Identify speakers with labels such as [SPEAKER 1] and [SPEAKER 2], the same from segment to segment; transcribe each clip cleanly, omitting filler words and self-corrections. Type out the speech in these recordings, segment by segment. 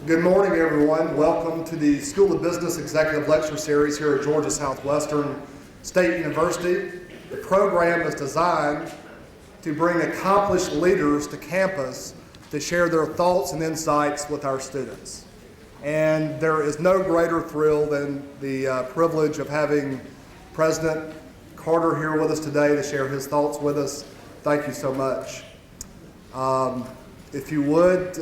[SPEAKER 1] Good morning, everyone. Welcome to the School of Business Executive Lecture Series here at Georgia Southwestern State University. The program is designed to bring accomplished leaders to campus to share their thoughts and insights with our students. And there is no greater thrill than the privilege of having President Carter here with us today to share his thoughts with us. Thank you so much. If you would,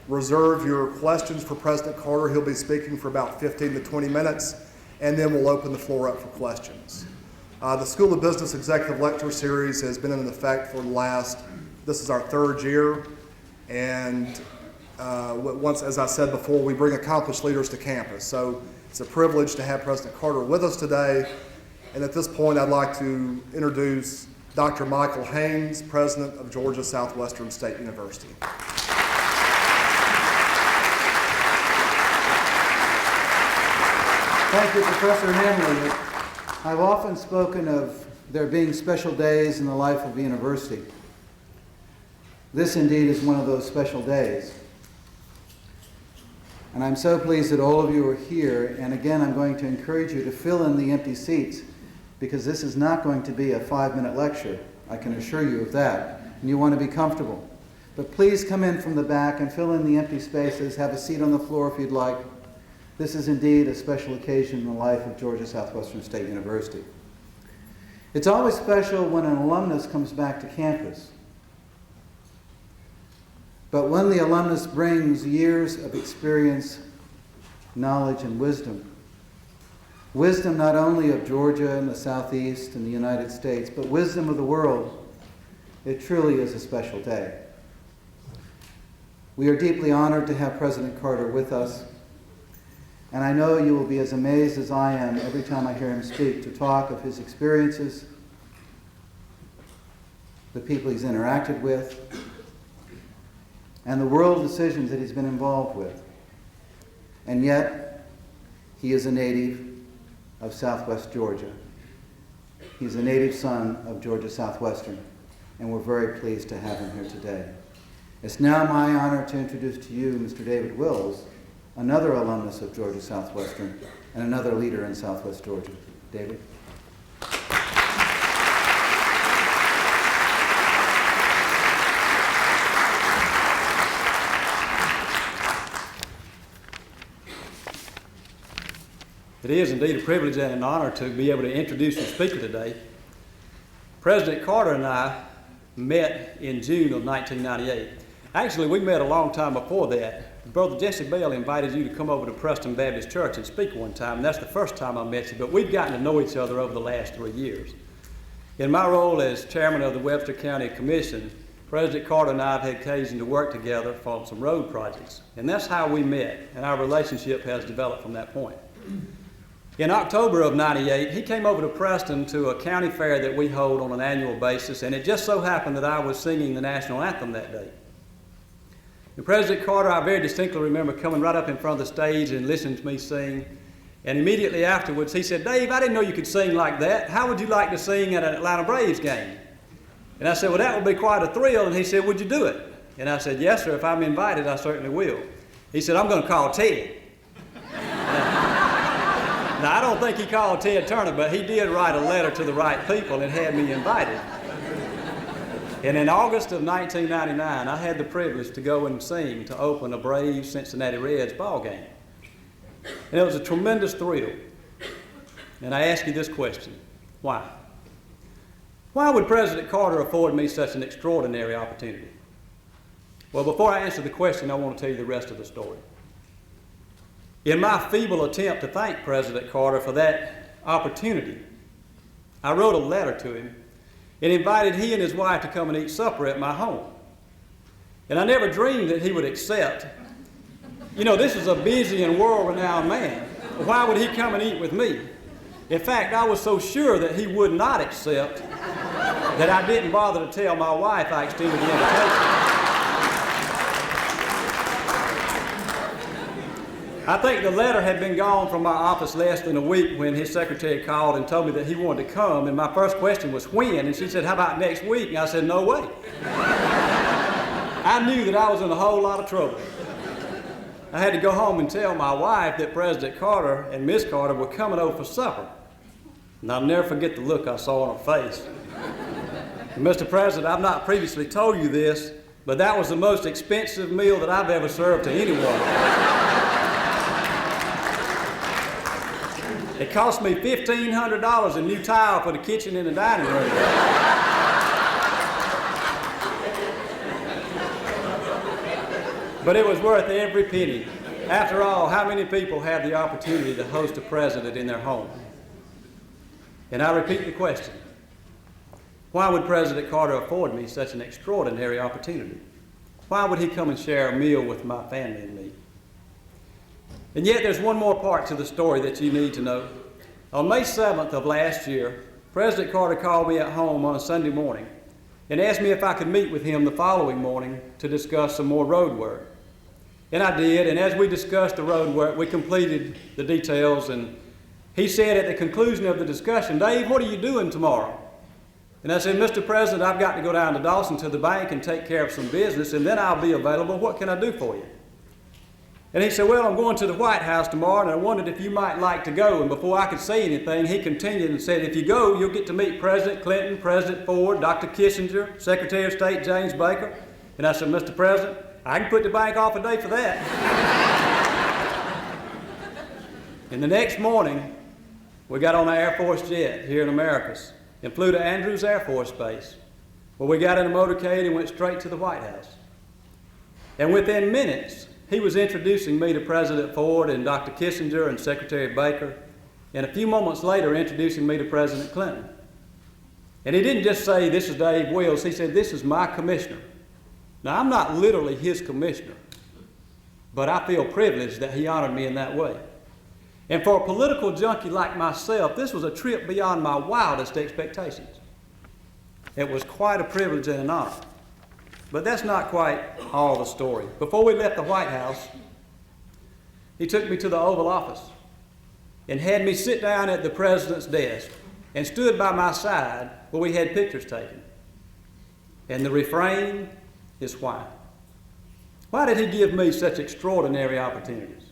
[SPEAKER 1] reserve your questions for President Carter. He'll be speaking for about 15 to 20 minutes, and then we'll open the floor up for questions. The School of Business Executive Lecture Series has been in effect for this is our third year, and once, as I said before, we bring accomplished leaders to campus. So it's a privilege to have President Carter with us today, and at this point I'd like to introduce Dr. Michael Haynes, President of Georgia Southwestern State University.
[SPEAKER 2] Thank you, Professor Hamley. I've often spoken of there being special days in the life of a university. This indeed is one of those special days. And I'm so pleased that all of you are here. And again, I'm going to encourage you to fill in the empty seats, because this is not going to be a 5-minute lecture. I can assure you of that. And you want to be comfortable. But please come in from the back and fill in the empty spaces. Have a seat on the floor if you'd like. This is indeed a special occasion in the life of Georgia Southwestern State University. It's always special when an alumnus comes back to campus. But when the alumnus brings years of experience, knowledge, and wisdom not only of Georgia and the Southeast and the United States, but wisdom of the world, it truly is a special day. We are deeply honored to have President Carter with us. And I know you will be as amazed as I am every time I hear him speak to talk of his experiences, the people he's interacted with, and the world decisions that he's been involved with. And yet, he is a native of Southwest Georgia. He's a native son of Georgia Southwestern, and we're very pleased to have him here today. It's now my honor to introduce to you Mr. David Wills, another alumnus of Georgia Southwestern, and another leader in Southwest Georgia. David?
[SPEAKER 3] It is indeed a privilege and an honor to be able to introduce the speaker today. President Carter and I met in June of 1998. Actually, we met a long time before that. Brother Jesse Bell invited you to come over to Preston Baptist Church and speak one time, and that's the first time I met you, but we've gotten to know each other over the last 3 years. In my role as chairman of the Webster County Commission, President Carter and I have had occasion to work together on some road projects, and that's how we met, and our relationship has developed from that point. In October of '98, he came over to Preston to a county fair that we hold on an annual basis, and it just so happened that I was singing the national anthem that day. And President Carter, I very distinctly remember coming right up in front of the stage and listening to me sing. And immediately afterwards, he said, "Dave, I didn't know you could sing like that. How would you like to sing at an Atlanta Braves game?" And I said, "Well, that would be quite a thrill." And he said, "Would you do it?" And I said, "Yes, sir. If I'm invited, I certainly will." He said, "I'm going to call Ted." Now, I don't think he called Ted Turner, but he did write a letter to the right people and had me invited. And in August of 1999, I had the privilege to go and sing to open a Braves-Cincinnati Reds ball game. And it was a tremendous thrill. And I ask you this question: why? Why would President Carter afford me such an extraordinary opportunity? Well, before I answer the question, I want to tell you the rest of the story. In my feeble attempt to thank President Carter for that opportunity, I wrote a letter to him and invited he and his wife to come and eat supper at my home. And I never dreamed that he would accept. You know, this is a busy and world-renowned man. Why would he come and eat with me? In fact, I was so sure that he would not accept that I didn't bother to tell my wife I extended the invitation. I think the letter had been gone from my office less than a week when his secretary called and told me that he wanted to come, and my first question was, when? And she said, how about next week? And I said, no way. I knew that I was in a whole lot of trouble. I had to go home and tell my wife that President Carter and Miss Carter were coming over for supper. And I'll never forget the look I saw on her face. And Mr. President, I've not previously told you this, but that was the most expensive meal that I've ever served to anyone. It cost me $1,500 in new tile for the kitchen and the dining room. But it was worth every penny. After all, how many people have the opportunity to host a president in their home? And I repeat the question. Why would President Carter afford me such an extraordinary opportunity? Why would he come and share a meal with my family and me? And yet there's one more part to the story that you need to know. On May 7th of last year, President Carter called me at home on a Sunday morning and asked me if I could meet with him the following morning to discuss some more road work. And I did, and as we discussed the road work, we completed the details, and he said at the conclusion of the discussion, "Dave, what are you doing tomorrow?" And I said, "Mr. President, I've got to go down to Dawson to the bank and take care of some business, and then I'll be available. What can I do for you?" And he said, "Well, I'm going to the White House tomorrow, and I wondered if you might like to go." And before I could say anything, he continued and said, "If you go, you'll get to meet President Clinton, President Ford, Dr. Kissinger, Secretary of State James Baker." And I said, "Mr. President, I can put the bank off a day for that." And the next morning, we got on an Air Force jet here in Americus and flew to Andrews Air Force Base, where we got in a motorcade and went straight to the White House. And within minutes, he was introducing me to President Ford and Dr. Kissinger and Secretary Baker, and a few moments later introducing me to President Clinton. And he didn't just say, "This is Dave Wills," he said, "This is my commissioner." Now, I'm not literally his commissioner, but I feel privileged that he honored me in that way. And for a political junkie like myself, this was a trip beyond my wildest expectations. It was quite a privilege and an honor. But that's not quite all the story. Before we left the White House, he took me to the Oval Office and had me sit down at the president's desk and stood by my side where we had pictures taken. And the refrain is why. Why did he give me such extraordinary opportunities?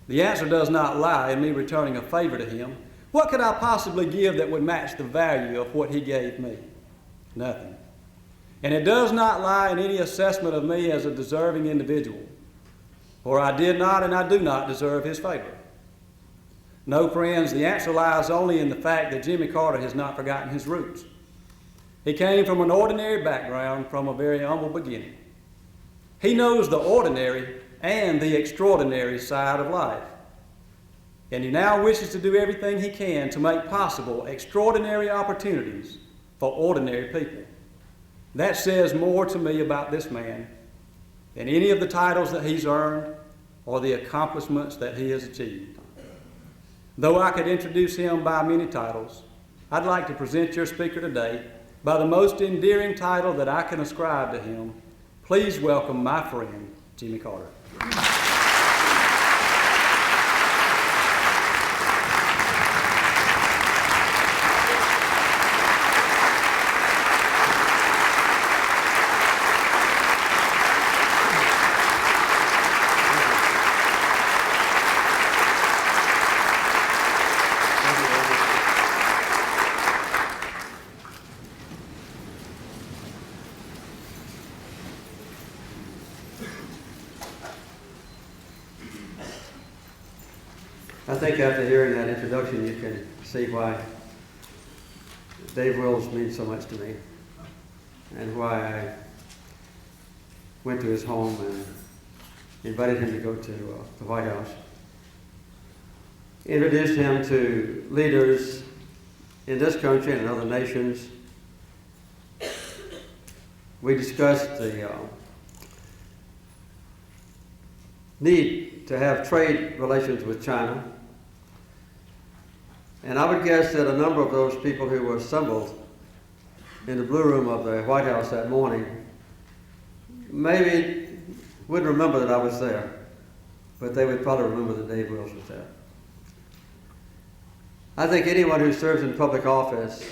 [SPEAKER 3] The answer does not lie in me returning a favor to him. What could I possibly give that would match the value of what he gave me? Nothing. And it does not lie in any assessment of me as a deserving individual, for I did not and I do not deserve his favor. No, friends, the answer lies only in the fact that Jimmy Carter has not forgotten his roots. He came from an ordinary background, from a very humble beginning. He knows the ordinary and the extraordinary side of life. And he now wishes to do everything he can to make possible extraordinary opportunities for ordinary people. That says more to me about this man than any of the titles that he's earned or the accomplishments that he has achieved. Though I could introduce him by many titles, I'd like to present your speaker today by the most endearing title that I can ascribe to him. Please welcome my friend, Jimmy Carter.
[SPEAKER 4] I think after hearing that introduction, you can see why Dave Wills means so much to me and why I went to his home and invited him to go to the White House. Introduced him to leaders in this country and in other nations. We discussed the need to have trade relations with China. And I would guess that a number of those people who were assembled in the Blue Room of the White House that morning maybe wouldn't remember that I was there, but they would probably remember that Dave Wills was there. I think anyone who serves in public office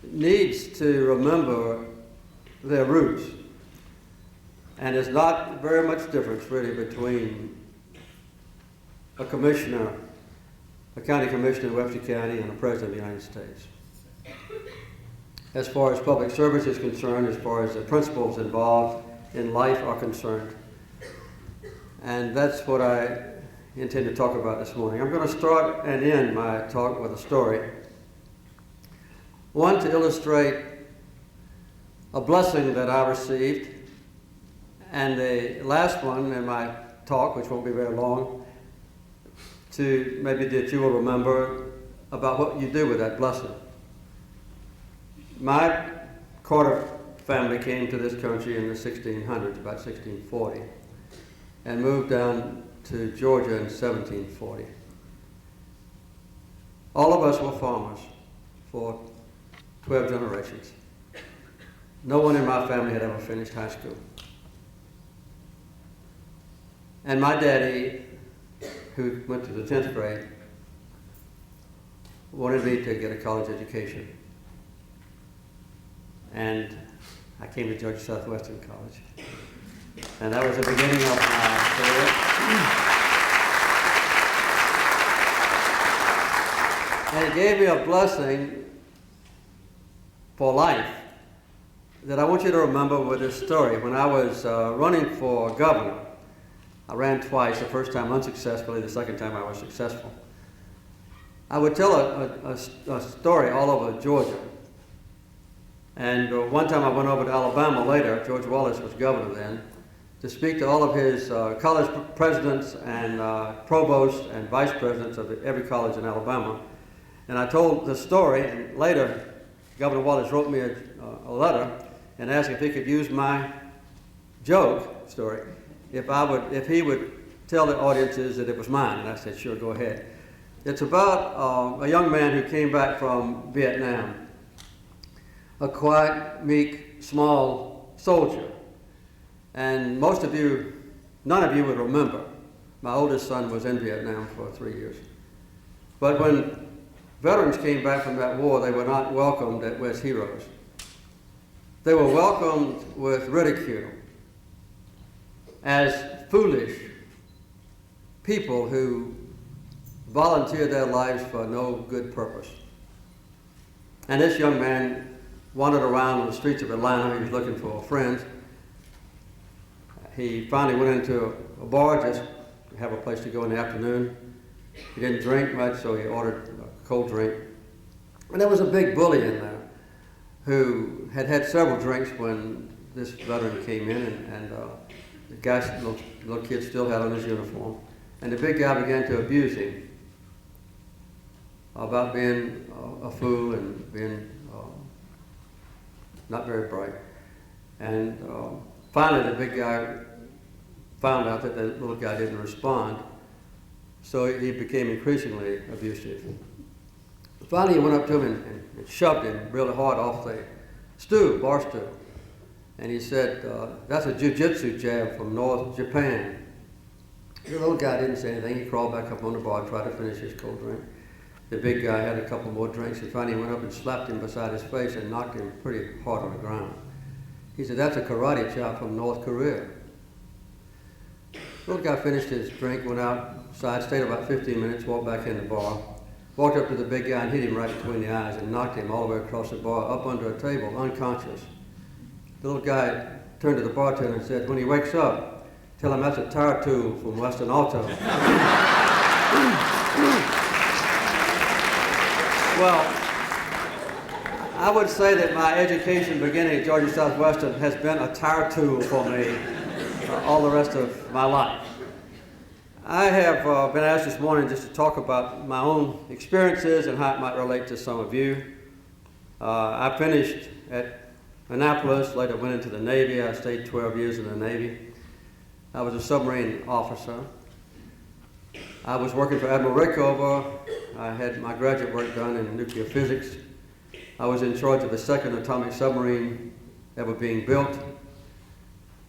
[SPEAKER 4] needs to remember their roots. And there's not very much difference really between a commissioner, a county commissioner in Webster County, and a president of the United States. As far as public service is concerned, as far as the principles involved in life are concerned. And that's what I intend to talk about this morning. I'm going to start and end my talk with a story. One, to illustrate a blessing that I received, and the last one in my talk, which won't be very long, to maybe that you will remember about what you do with that blessing. My Carter family came to this country in the 1600s, about 1640, and moved down to Georgia in 1740. All of us were farmers for 12 generations. No one in my family had ever finished high school. And my daddy, who went to the 10th grade, wanted me to get a college education. And I came to Georgia Southwestern College. And that was the beginning of my career. And it gave me a blessing for life that I want you to remember with this story. When I was running for governor, I ran twice, the first time unsuccessfully, the second time I was successful. I would tell a story all over Georgia. And one time I went over to Alabama later, George Wallace was governor then, to speak to all of his college presidents and provosts and vice presidents of every college in Alabama. And I told the story, and later Governor Wallace wrote me a letter and asked if he could use my joke story, if he would tell the audiences that it was mine. And I said, sure, go ahead. It's about a young man who came back from Vietnam, a quiet, meek, small soldier. And none of you would remember. My oldest son was in Vietnam for 3 years. But when veterans came back from that war, they were not welcomed as heroes. They were welcomed with ridicule, as foolish people who volunteered their lives for no good purpose. And this young man wandered around on the streets of Atlanta. He was looking for friends. He finally went into a bar just to have a place to go in the afternoon. He didn't drink much, so he ordered a cold drink. And there was a big bully in there who had had several drinks when this veteran came in, and the guy's little kid still had on his uniform. And the big guy began to abuse him about being a fool and being not very bright. And finally the big guy found out that the little guy didn't respond, so he became increasingly abusive. Finally he went up to him and shoved him really hard off the bar stool. And he said, that's a jiu-jitsu jab from North Japan. The little guy didn't say anything. He crawled back up on the bar and tried to finish his cold drink. The big guy had a couple more drinks, and finally went up and slapped him beside his face and knocked him pretty hard on the ground. He said, that's a karate chop from North Korea. The little guy finished his drink, went outside, stayed about 15 minutes, walked back in the bar, walked up to the big guy and hit him right between the eyes and knocked him all the way across the bar, up under a table, unconscious. The little guy turned to the bartender and said, when he wakes up, tell him that's a tire tool from Western Auto. Well, I would say that my education beginning at Georgia Southwestern has been a tire tool for me all the rest of my life. I have been asked this morning just to talk about my own experiences and how it might relate to some of you. I finished at Annapolis, later went into the Navy. I stayed 12 years in the Navy. I was a submarine officer. I was working for Admiral Rickover. I had my graduate work done in nuclear physics. I was in charge of the second atomic submarine ever being built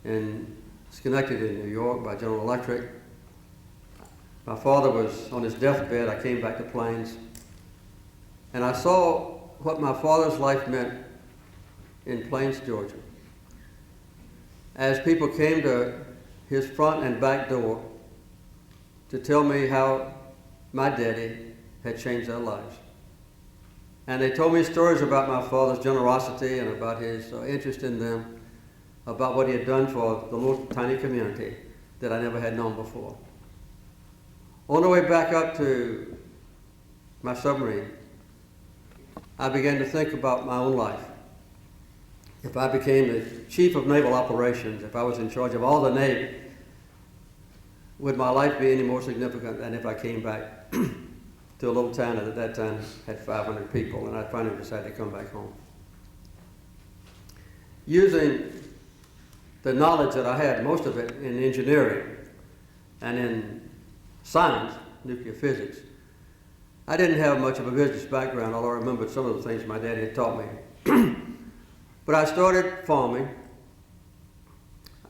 [SPEAKER 4] in Schenectady, New York, by General Electric. My father was on his deathbed. I came back to Plains, and I saw what my father's life meant in Plains, Georgia. as people came to his front and back door to tell me how my daddy had changed their lives. And they told me stories about my father's generosity and about his interest in them, about what he had done for the little tiny community that I never had known before. On the way back up to my submarine, I began to think about my own life. If I became the chief of naval operations, if I was in charge of all the Navy, would my life be any more significant than if I came back to a little town that at that time had 500 people, and I finally decided to come back home. Using the knowledge that I had, most of it in engineering and in science, nuclear physics, I didn't have much of a business background, although I remembered some of the things my dad had taught me. But I started farming.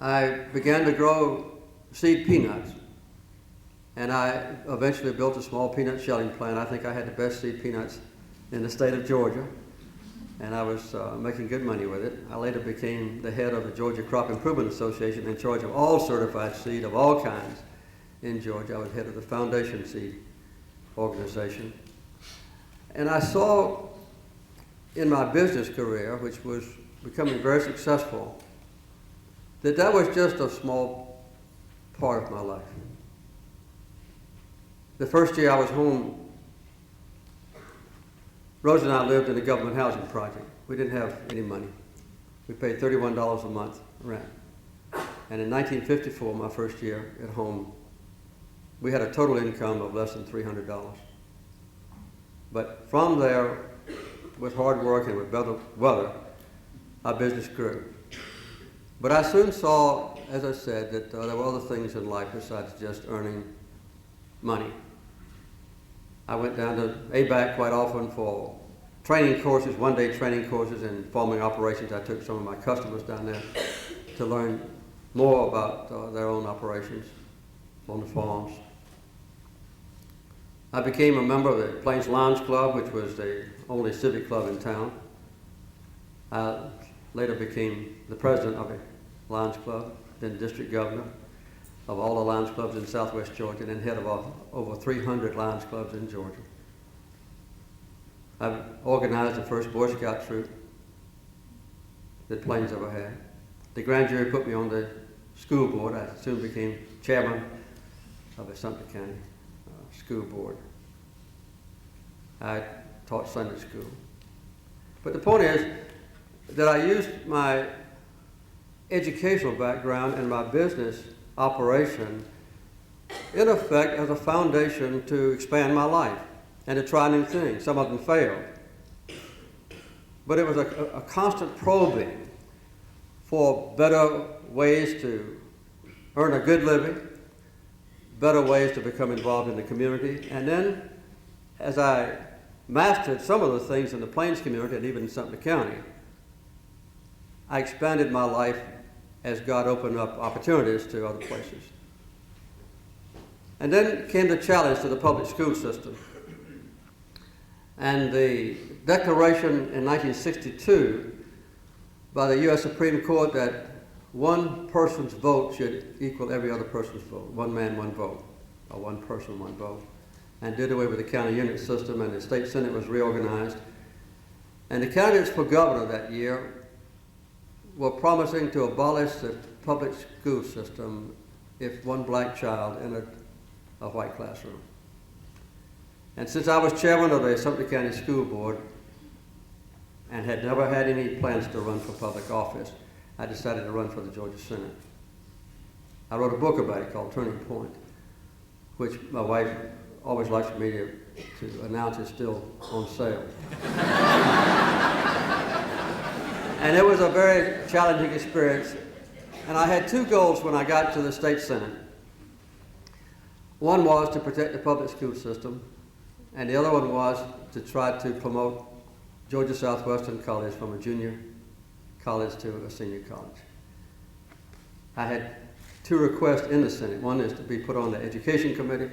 [SPEAKER 4] I began to grow seed peanuts, and I eventually built a small peanut shelling plant. I think I had the best seed peanuts in the state of Georgia, and I was making good money with it. I later became the head of the Georgia Crop Improvement Association, in charge of all certified seed of all kinds in Georgia. I was head of the Foundation Seed organization. And I saw in my business career, which was becoming very successful, that was just a small part of my life. The first year I was home, Rose and I lived in a government housing project. We didn't have any money. We paid $31 a month rent. And in 1954, my first year at home, we had a total income of less than $300. But from there, with hard work and with better weather, our business grew. But I soon saw, as I said, that there were other things in life besides just earning money. I went down to ABAC quite often for training courses, one-day training courses in farming operations. I took some of my customers down there to learn more about their own operations on the farms. I became a member of the Plains Lions Club, which was the only civic club in town. I later became the president of the Lions Club, then district governor of all the Lions Clubs in southwest Georgia, and then head of over 300 Lions Clubs in Georgia. I've organized the first Boy Scout troop that Plains ever had. The grand jury put me on the school board. I soon became chairman of the Sumter County School Board. I taught Sunday school. But the point is that I used my educational background and my business operation, in effect, as a foundation to expand my life and to try new things. Some of them failed. But it was a constant probing for better ways to earn a good living, better ways to become involved in the community. And then, as I mastered some of the things in the Plains community and even in Sumter County, I expanded my life as God opened up opportunities to other places. And then came the challenge to the public school system. And the declaration in 1962 by the U.S. Supreme Court that one person's vote should equal every other person's vote. One man, one vote, or one person, one vote. And did away with the county unit system, and the state senate was reorganized. And the candidates for governor that year were promising to abolish the public school system if one black child entered a white classroom. And since I was chairman of the Sumter County School Board and had never had any plans to run for public office, I decided to run for the Georgia Senate. I wrote a book about it called Turning Point, which my wife always likes me to announce is still on sale. And it was a very challenging experience. And I had two goals when I got to the state senate. One was to protect the public school system, and the other one was to try to promote Georgia Southwestern College from a junior college to a senior college. I had two requests in the Senate. One is to be put on the Education Committee,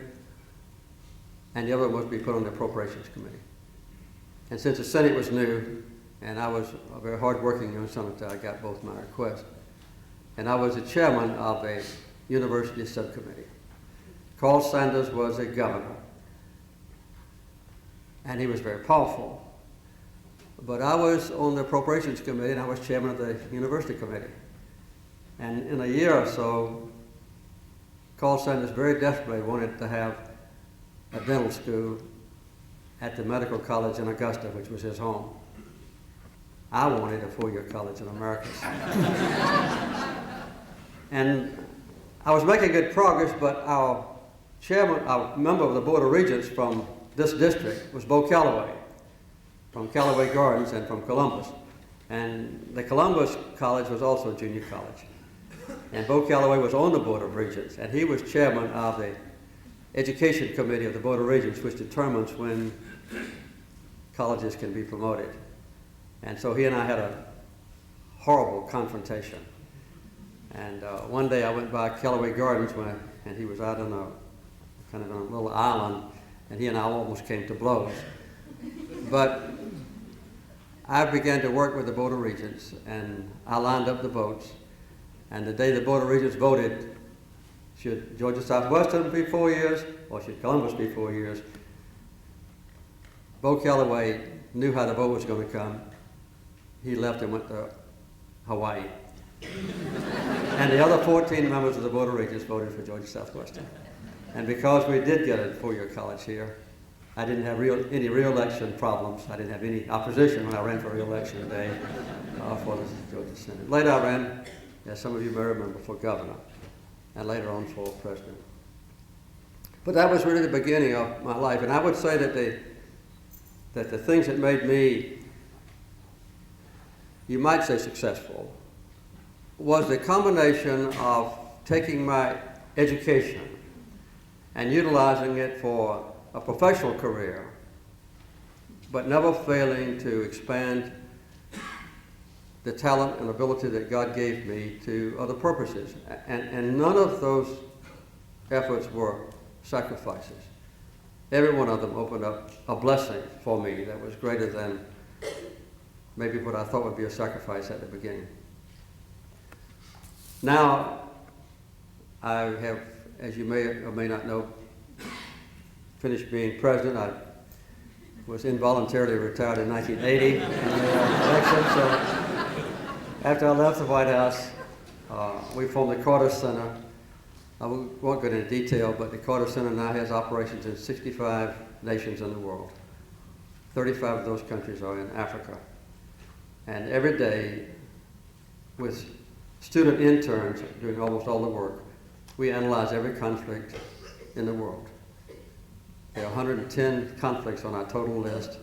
[SPEAKER 4] and the other was to be put on the Appropriations Committee. And since the Senate was new, and I was a very hard-working young senator, I got both my requests. and I was the chairman of a university subcommittee. Carl Sanders was a governor, and he was very powerful. But I was on the appropriations committee, and I was chairman of the university committee. And in a year or so, Carl Sanders very desperately wanted to have a dental school at the medical college in Augusta, which was his home. I wanted a four-year college in America. And I was making good progress, but our member of the Board of Regents from this district was Bo Calloway, from Callaway Gardens and from Columbus. And the Columbus College was also a junior college. And Bo Calloway was on the Board of Regents, and he was chairman of the Education Committee of the Board of Regents, which determines when colleges can be promoted. And so he and I had a horrible confrontation. And one day I went by Callaway Gardens and he was out on a little island, and he and I almost came to blows. But I began to work with the Board of Regents, and I lined up the votes. And the day the Board of Regents voted, should Georgia Southwestern be 4 years or should Columbus be 4 years, Bo Calloway knew how the vote was going to come. He left and went to Hawaii. And the other 14 members of the Board of Regents voted for Georgia Southwestern. And because we did get a four-year college here, I didn't have any re-election problems. I didn't have any opposition when I ran for re-election today for the Georgia Senate. Later I ran, as some of you may remember, for governor, and later on for president. But that was really the beginning of my life. And I would say that the things that made me, you might say, successful, was the combination of taking my education and utilizing it for a professional career, but never failing to expand the talent and ability that God gave me to other purposes. And none of those efforts were sacrifices. Every one of them opened up a blessing for me that was greater than maybe what I thought would be a sacrifice at the beginning. Now, I have, as you may or may not know, finished being president. I was involuntarily retired in 1980 in the election. So after I left the White House, we formed the Carter Center. I won't go into detail, but the Carter Center now has operations in 65 nations in the world. 35 of those countries are in Africa. And every day, with student interns doing almost all the work, we analyze every conflict in the world. There are 110 conflicts on our total list.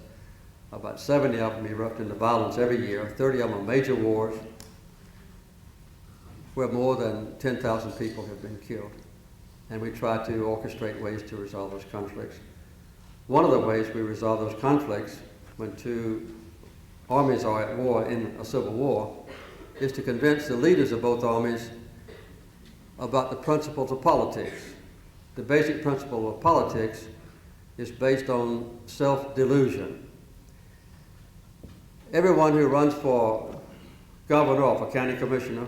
[SPEAKER 4] About 70 of them erupt into violence every year. 30 of them are major wars where more than 10,000 people have been killed. And we try to orchestrate ways to resolve those conflicts. One of the ways we resolve those conflicts when two armies are at war in a civil war is to convince the leaders of both armies about the principles of politics. The basic principle of politics is based on self-delusion. Everyone who runs for governor or for county commissioner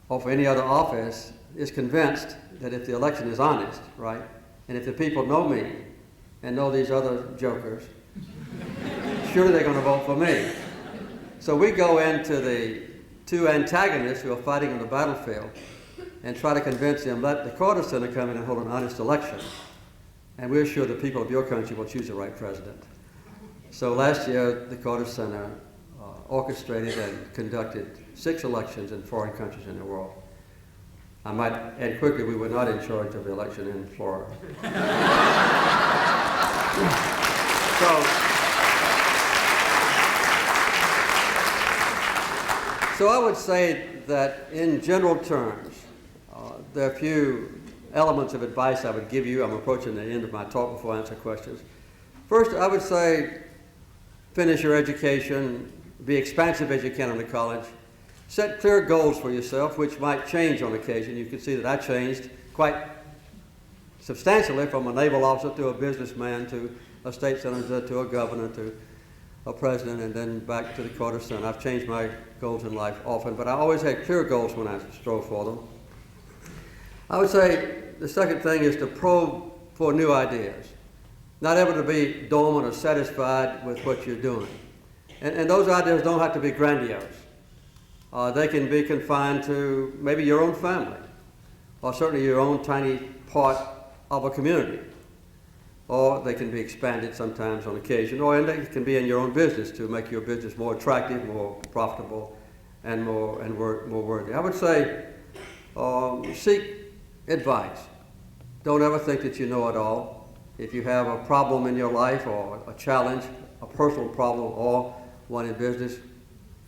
[SPEAKER 4] or for any other office is convinced that if the election is honest, right, and if the people know me and know these other jokers, surely they're going to vote for me. So we go into the two antagonists who are fighting on the battlefield and try to convince them, let the Carter Center come in and hold an honest election. And we're sure the people of your country will choose the right president. So last year, the Carter Center orchestrated and conducted 6 elections in foreign countries in the world. I might add quickly, we were not in charge of the election in Florida. So I would say that in general terms, there are a few elements of advice I would give you. I'm approaching the end of my talk before I answer questions. First, I would say finish your education, be expansive as you can in the college. Set clear goals for yourself, which might change on occasion. You can see that I changed quite substantially from a naval officer to a businessman to a state senator to a governor to president and then back to the Carter Center. I've changed my goals in life often, but I always had clear goals when I strove for them. I would say the second thing is to probe for new ideas. Not ever to be dormant or satisfied with what you're doing. And those ideas don't have to be grandiose. They can be confined to maybe your own family, or certainly your own tiny part of a community. Or they can be expanded sometimes on occasion, or they can be in your own business to make your business more attractive, more profitable, and more worthy. I would say seek advice. Don't ever think that you know it all. If you have a problem in your life or a challenge, a personal problem or one in business,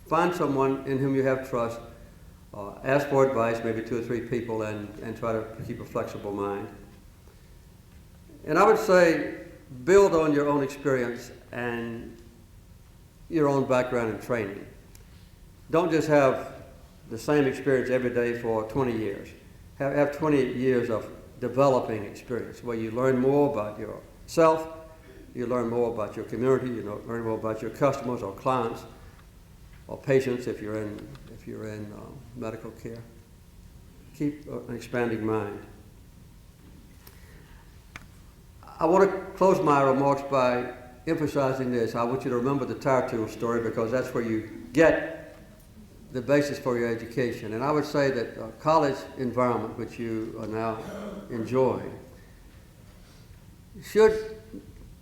[SPEAKER 4] find someone in whom you have trust. Ask for advice, maybe 2 or 3 people, and try to keep a flexible mind. And I would say build on your own experience and your own background and training. Don't just have the same experience every day for 20 years. Have 20 years of developing experience where you learn more about yourself, you learn more about your community, you learn more about your customers or clients or patients if you're in medical care. Keep an expanding mind. I want to close my remarks by emphasizing this. I want you to remember the tire tool story because that's where you get the basis for your education. And I would say that a college environment, which you are now enjoying, should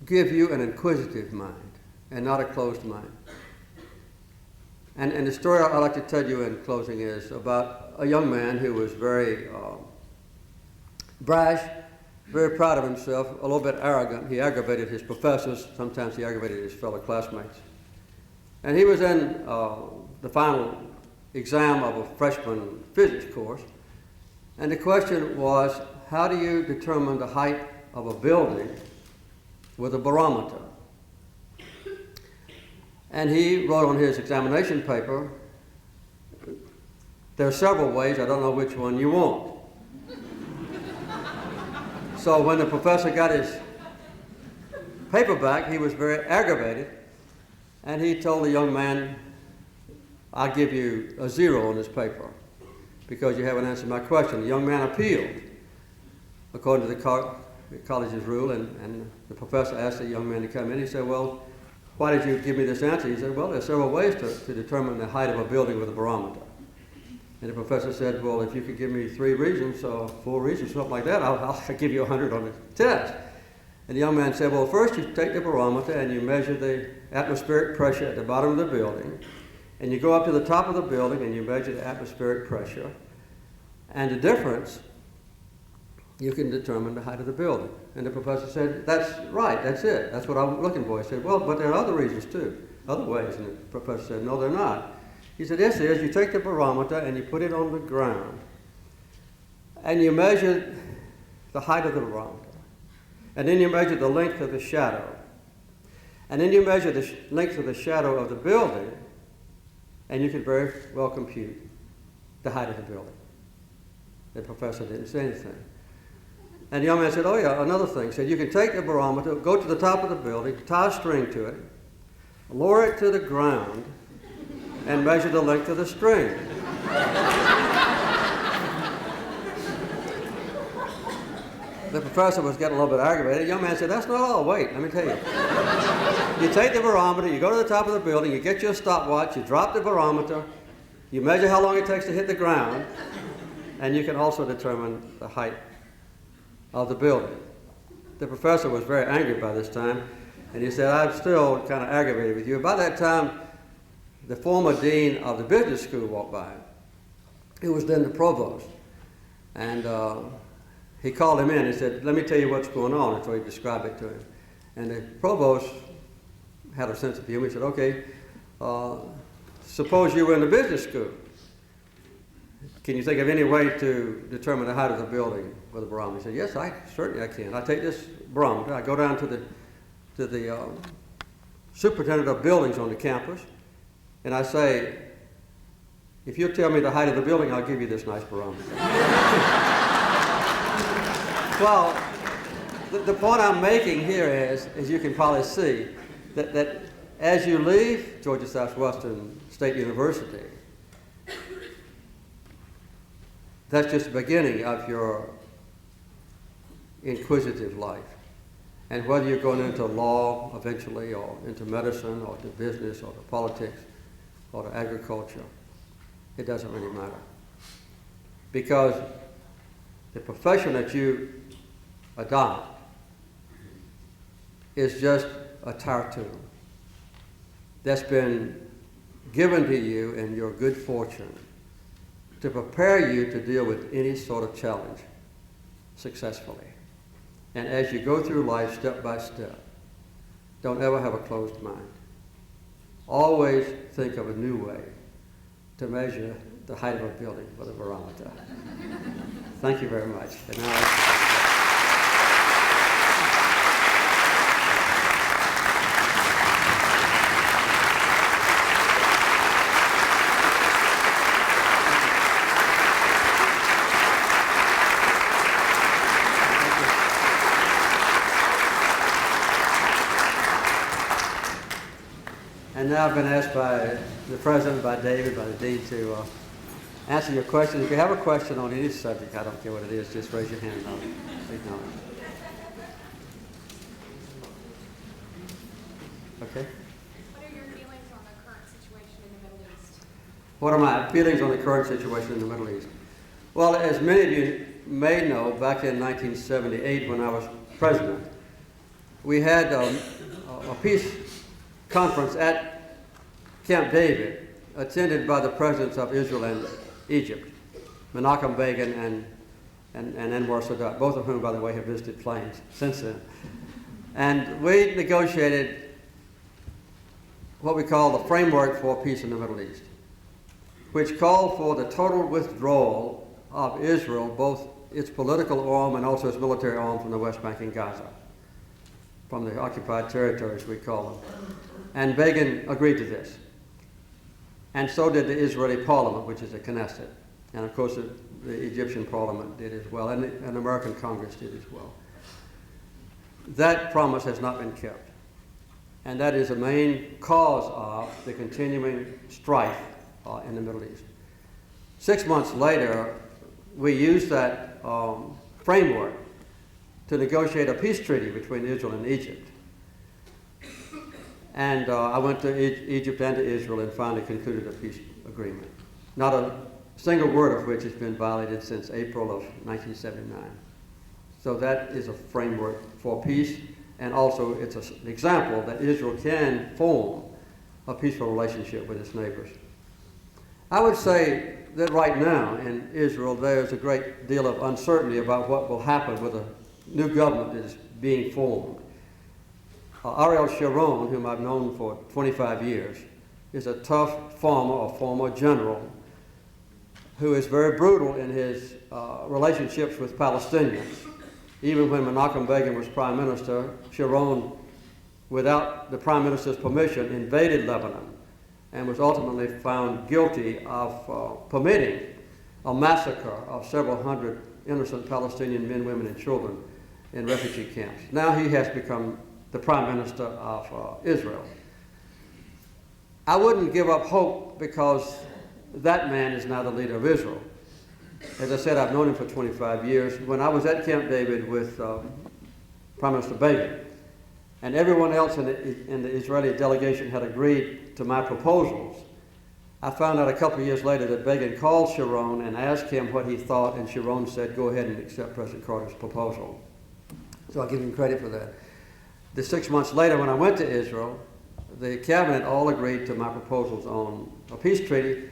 [SPEAKER 4] give you an inquisitive mind and not a closed mind. And the story I'd like to tell you in closing is about a young man who was very brash, very proud of himself, a little bit arrogant. He aggravated his professors. Sometimes he aggravated his fellow classmates. And he was in the final exam of a freshman physics course. And the question was, how do you determine the height of a building with a barometer? And he wrote on his examination paper, there are several ways, I don't know which one you want. So when the professor got his paper back, he was very aggravated, and he told the young man, I'll give you a 0 on this paper because you haven't answered my question. The young man appealed according to the college's rule, and the professor asked the young man to come in. He said, well, why did you give me this answer? He said, well, there are several ways to determine the height of a building with a barometer. And the professor said, well, if you could give me 3 reasons or 4 reasons, something like that, I'll give you 100 on the test. And the young man said, well, first you take the barometer and you measure the atmospheric pressure at the bottom of the building. And you go up to the top of the building and you measure the atmospheric pressure. And the difference, you can determine the height of the building. And the professor said, that's right, that's it. That's what I'm looking for. He said, well, but there are other reasons too, other ways. And the professor said, no, they're not. He said, yes, there is. You take the barometer and you put it on the ground. And you measure the height of the barometer. And then you measure the length of the shadow. And then you measure the length of the shadow of the building. And you can very well compute the height of the building. The professor didn't say anything. And the young man said, oh yeah, another thing. He said, you can take the barometer, go to the top of the building, tie a string to it, lower it to the ground, and measure the length of the string. The professor was getting a little bit aggravated. The young man said, that's not all. Wait, let me tell you. You take the barometer, you go to the top of the building, you get your stopwatch, you drop the barometer, you measure how long it takes to hit the ground, and you can also determine the height of the building. The professor was very angry by this time, and he said, I'm still kind of aggravated with you. By that time, the former dean of the business school walked by, who was then the provost. And he called him in and said, let me tell you what's going on. And so he described it to him. And the provost had a sense of humor. He said, okay, suppose you were in the business school. Can you think of any way to determine the height of the building with a barometer? He said, yes, certainly I can. I take this barometer, I go down to the superintendent of buildings on the campus, and I say, if you'll tell me the height of the building, I'll give you this nice barometer. Well, the point I'm making here is, as you can probably see, that as you leave Georgia Southwestern State University, that's just the beginning of your inquisitive life. And whether you're going into law eventually, or into medicine, or to business, or to politics, or to agriculture, it doesn't really matter. Because the profession that you adopt is just a tattoo that's been given to you in your good fortune to prepare you to deal with any sort of challenge successfully. And as you go through life step by step, don't ever have a closed mind. Always think of a new way to measure the height of a building with a barometer. Thank you very much. And now, now I've been asked by the President, by David, by the Dean to answer your questions. If you have a question on any subject, I don't care what it is, just raise your hand and I'll acknowledge. Okay?
[SPEAKER 5] What are your feelings on the current situation in the Middle East?
[SPEAKER 4] What are my feelings on the current situation in the Middle East? Well, as many of you may know, back in 1978 when I was president, we had a peace conference at Camp David, attended by the presidents of Israel and Egypt, Menachem Begin and Anwar Sadat, both of whom, by the way, have visited planes since then. And we negotiated what we call the Framework for Peace in the Middle East, which called for the total withdrawal of Israel, both its political arm and also its military arm, from the West Bank and Gaza, from the occupied territories, we call them. And Begin agreed to this. And so did the Israeli parliament, which is the Knesset. And of course, the Egyptian parliament did as well, and the American Congress did as well. That promise has not been kept. And that is the main cause of the continuing strife in the Middle East. 6 months later, we used that framework to negotiate a peace treaty between Israel and Egypt. And I went to Egypt and to Israel and finally concluded a peace agreement. Not a single word of which has been violated since April of 1979. So that is a framework for peace, and also it's an example that Israel can form a peaceful relationship with its neighbors. I would say that right now in Israel there's a great deal of uncertainty about what will happen with a new government that is being formed. Ariel Sharon, whom I've known for 25 years, is a tough farmer or former general who is very brutal in his relationships with Palestinians. Even when Menachem Begin was prime minister, Sharon, without the prime minister's permission, invaded Lebanon and was ultimately found guilty of permitting a massacre of several hundred innocent Palestinian men, women, and children in refugee camps. Now he has become the Prime Minister of Israel. I wouldn't give up hope because that man is now the leader of Israel. As I said, I've known him for 25 years. When I was at Camp David with Prime Minister Begin, and everyone else in the Israeli delegation had agreed to my proposals, I found out a couple of years later that Begin called Sharon and asked him what he thought, and Sharon said, go ahead and accept President Carter's proposal. So I'll give him credit for that. The 6 months later, when I went to Israel, the cabinet all agreed to my proposals on a peace treaty.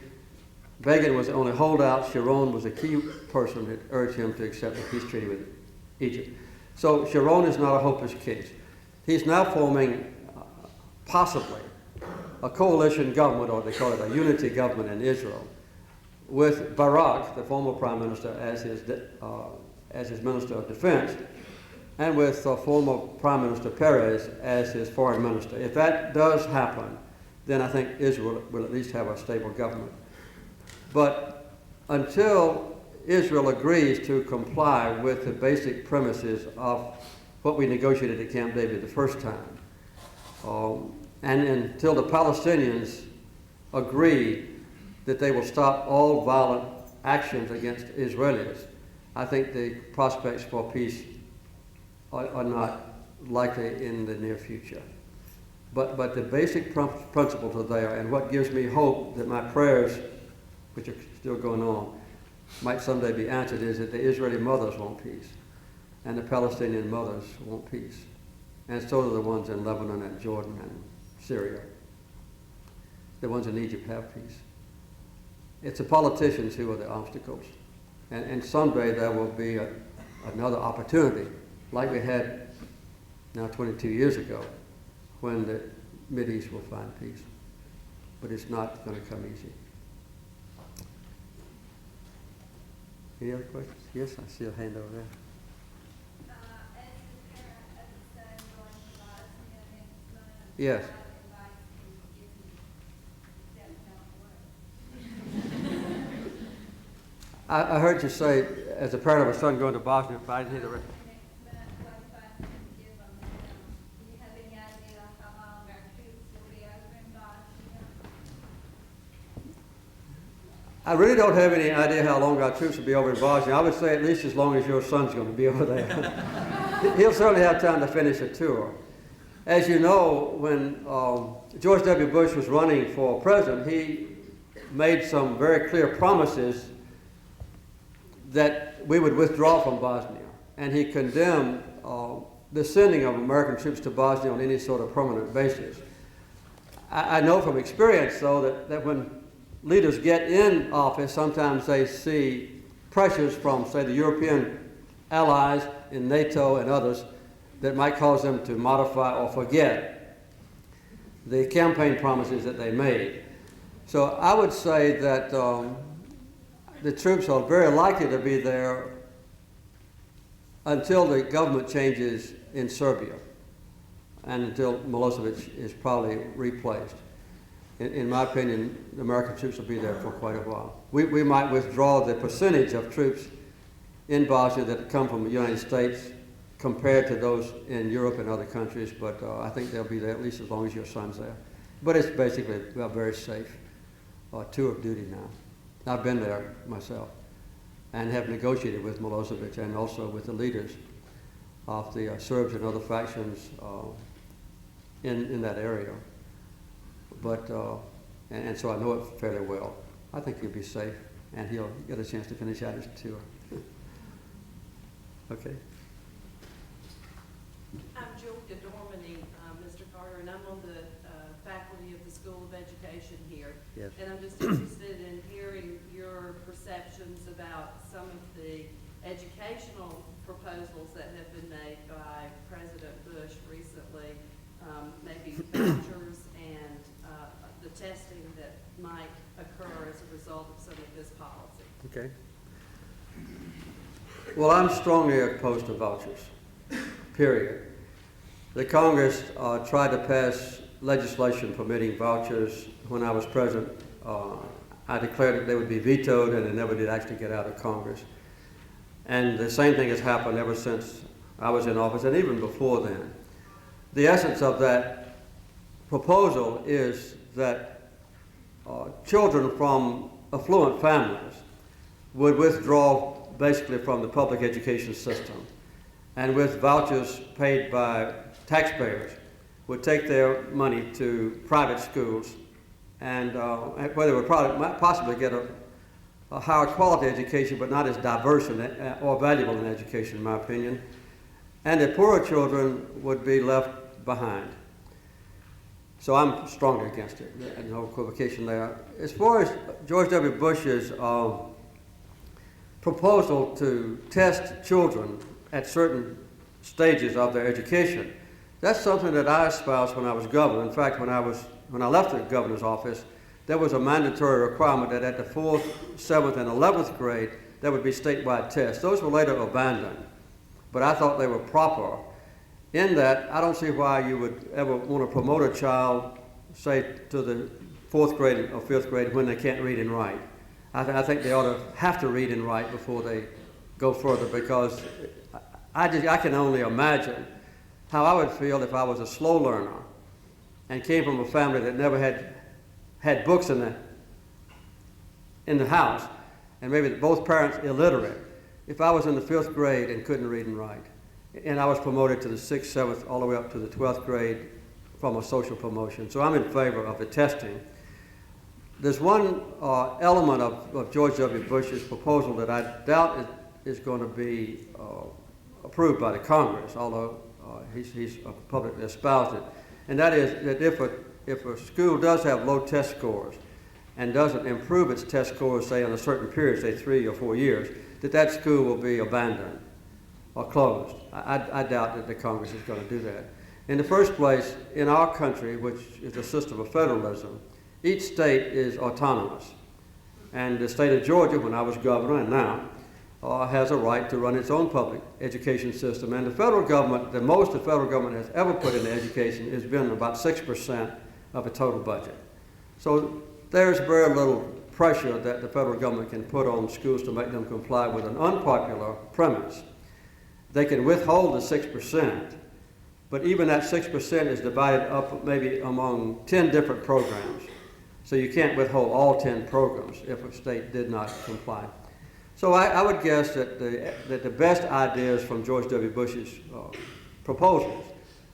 [SPEAKER 4] Begin was the only holdout. Sharon was a key person that urged him to accept a peace treaty with Egypt. So Sharon is not a hopeless case. He's now forming, possibly, a coalition government, or they call it a unity government in Israel, with Barak, the former prime minister, as his minister of defense, and with former Prime Minister Perez as his foreign minister. If that does happen, then I think Israel will at least have a stable government. But until Israel agrees to comply with the basic premises of what we negotiated at Camp David the first time, and until the Palestinians agree that they will stop all violent actions against Israelis, I think the prospects for peace are not likely in the near future. But the basic principles are there, and what gives me hope that my prayers, which are still going on, might someday be answered is that the Israeli mothers want peace, and the Palestinian mothers want peace, and so do the ones in Lebanon and Jordan and Syria. The ones in Egypt have peace. It's the politicians who are the obstacles, and someday there will be another opportunity, like we had now 22 years ago, when the Mideast will find peace. But it's not going to come easy. Any other questions? Yes, I see a hand over there.
[SPEAKER 6] As the parent of the son going to Bosnia next month,
[SPEAKER 4] Yes.
[SPEAKER 6] what advice can you give me? That don't work.
[SPEAKER 4] I heard you say, as a parent of a son going to Bosnia, but I didn't hear the rest.
[SPEAKER 6] Next month, what advice can you give them? Do you have any idea how long our troops will be over in Bosnia?
[SPEAKER 4] I really don't have any idea how long our troops will be over in Bosnia. I would say at least as long as your son's going to be over there. He'll certainly have time to finish a tour. As you know, when George W. Bush was running for president, he made some very clear promises that we would withdraw from Bosnia. And he condemned the sending of American troops to Bosnia on any sort of permanent basis. I know from experience, though, that when leaders get in office, sometimes they see pressures from, say, the European allies in NATO and others that might cause them to modify or forget the campaign promises that they made. So I would say that the troops are very likely to be there until the government changes in Serbia and until Milosevic is probably replaced. In my opinion, the American troops will be there for quite a while. We might withdraw the percentage of troops in Bosnia that come from the United States compared to those in Europe and other countries, but I think they'll be there at least as long as your son's there. But it's basically a very safe tour of duty now. I've been there myself and have negotiated with Milosevic and also with the leaders of the Serbs and other factions in that area. But, and so I know it fairly well. I think he'll be safe, and he'll get a chance to finish out his tour. Okay.
[SPEAKER 7] I'm Julia Dormany, Mr. Carter, and I'm on the faculty of the School of Education here.
[SPEAKER 4] Yes.
[SPEAKER 7] And I'm just interested in hearing your perceptions about some of the educational proposals that have been made by President Bush recently, maybe vouchers and the testing that might occur as a result of some of this policy.
[SPEAKER 4] Okay. Well, I'm strongly opposed to vouchers, period. The Congress tried to pass legislation permitting vouchers when I was president. I declared that they would be vetoed, and they never did actually get out of Congress. And the same thing has happened ever since I was in office, and even before then. The essence of that proposal is that children from affluent families would withdraw basically from the public education system, and with vouchers paid by taxpayers would take their money to private schools, and where they would might possibly get a higher quality education, but not as diverse or valuable an education, in my opinion. And the poorer children would be left behind. So I'm strongly against it, and no equivocation there. As far as George W. Bush's proposal to test children at certain stages of their education, that's something that I espoused when I was governor. In fact, when I left the governor's office, there was a mandatory requirement that at the 4th, 7th, and 11th grade, there would be statewide tests. Those were later abandoned, but I thought they were proper. In that, I don't see why you would ever want to promote a child, say, to the 4th grade or 5th grade when they can't read and write. I think they ought to have to read and write before they go further, because I can only imagine how I would feel if I was a slow learner and came from a family that never had books in the house, and maybe both parents illiterate, if I was in the 5th grade and couldn't read and write, and I was promoted to the 6th, 7th, all the way up to the 12th grade from a social promotion. So I'm in favor of the testing. There's one element of George W. Bush's proposal that I doubt is going to be approved by the Congress, although he's publicly espoused it, and that is that if a school does have low test scores and doesn't improve its test scores, say in a certain period, say 3 or 4 years, that school will be abandoned or closed. I doubt that the Congress is going to do that. In the first place, in our country, which is a system of federalism, each state is autonomous. And the state of Georgia, when I was governor and now, has a right to run its own public education system. And the federal government, the most the federal government has ever put into education has been about 6% of the total budget. So there's very little pressure that the federal government can put on schools to make them comply with an unpopular premise. They can withhold the 6%, but even that 6% is divided up maybe among 10 different programs. So you can't withhold all 10 programs if a state did not comply. So I would guess that the best ideas from George W. Bush's proposals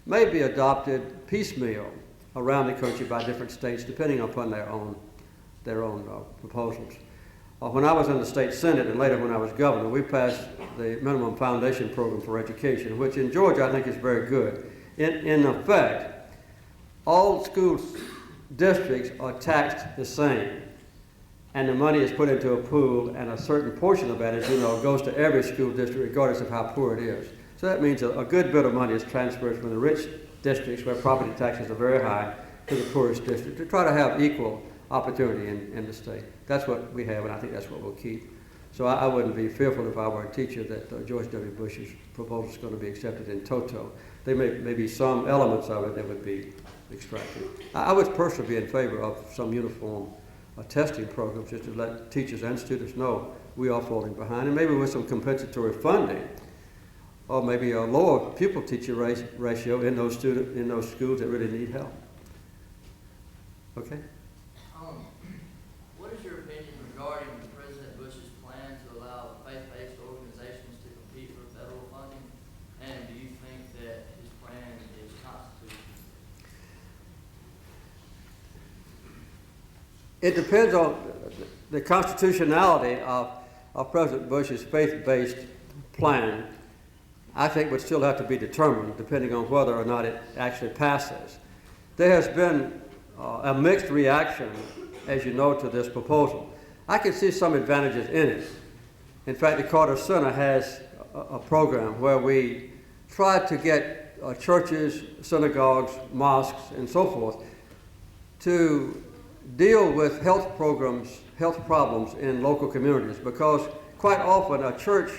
[SPEAKER 4] may be adopted piecemeal around the country by different states, depending upon their own proposals. When I was in the state senate and later when I was governor, we passed the minimum foundation program for education, which in Georgia I think is very good. In effect, all school districts are taxed the same, and the money is put into a pool, and a certain portion of that, as you know, goes to every school district regardless of how poor it is. So that means a good bit of money is transferred from the rich districts where property taxes are very high to the poorest district to try to have equal opportunity in the state. That's what we have, and I think that's what we'll keep. So I wouldn't be fearful if I were a teacher that George W. Bush's proposal is going to be accepted in toto. There may be some elements of it that would be extracted. I would personally be in favor of some uniform testing programs just to let teachers and students know we are falling behind, and maybe with some compensatory funding, or maybe a lower pupil-teacher ratio in those schools that really need help. Okay?
[SPEAKER 8] What is your opinion regarding President Bush's plan to allow faith-based organizations to compete for federal funding? And do you think that his plan is constitutional?
[SPEAKER 4] It depends on the constitutionality of President Bush's faith-based plan. I think would still have to be determined depending on whether or not it actually passes. There has been a mixed reaction, as you know, to this proposal. I can see some advantages in it. In fact, the Carter Center has a program where we try to get churches, synagogues, mosques, and so forth to deal with health problems in local communities, because quite often a church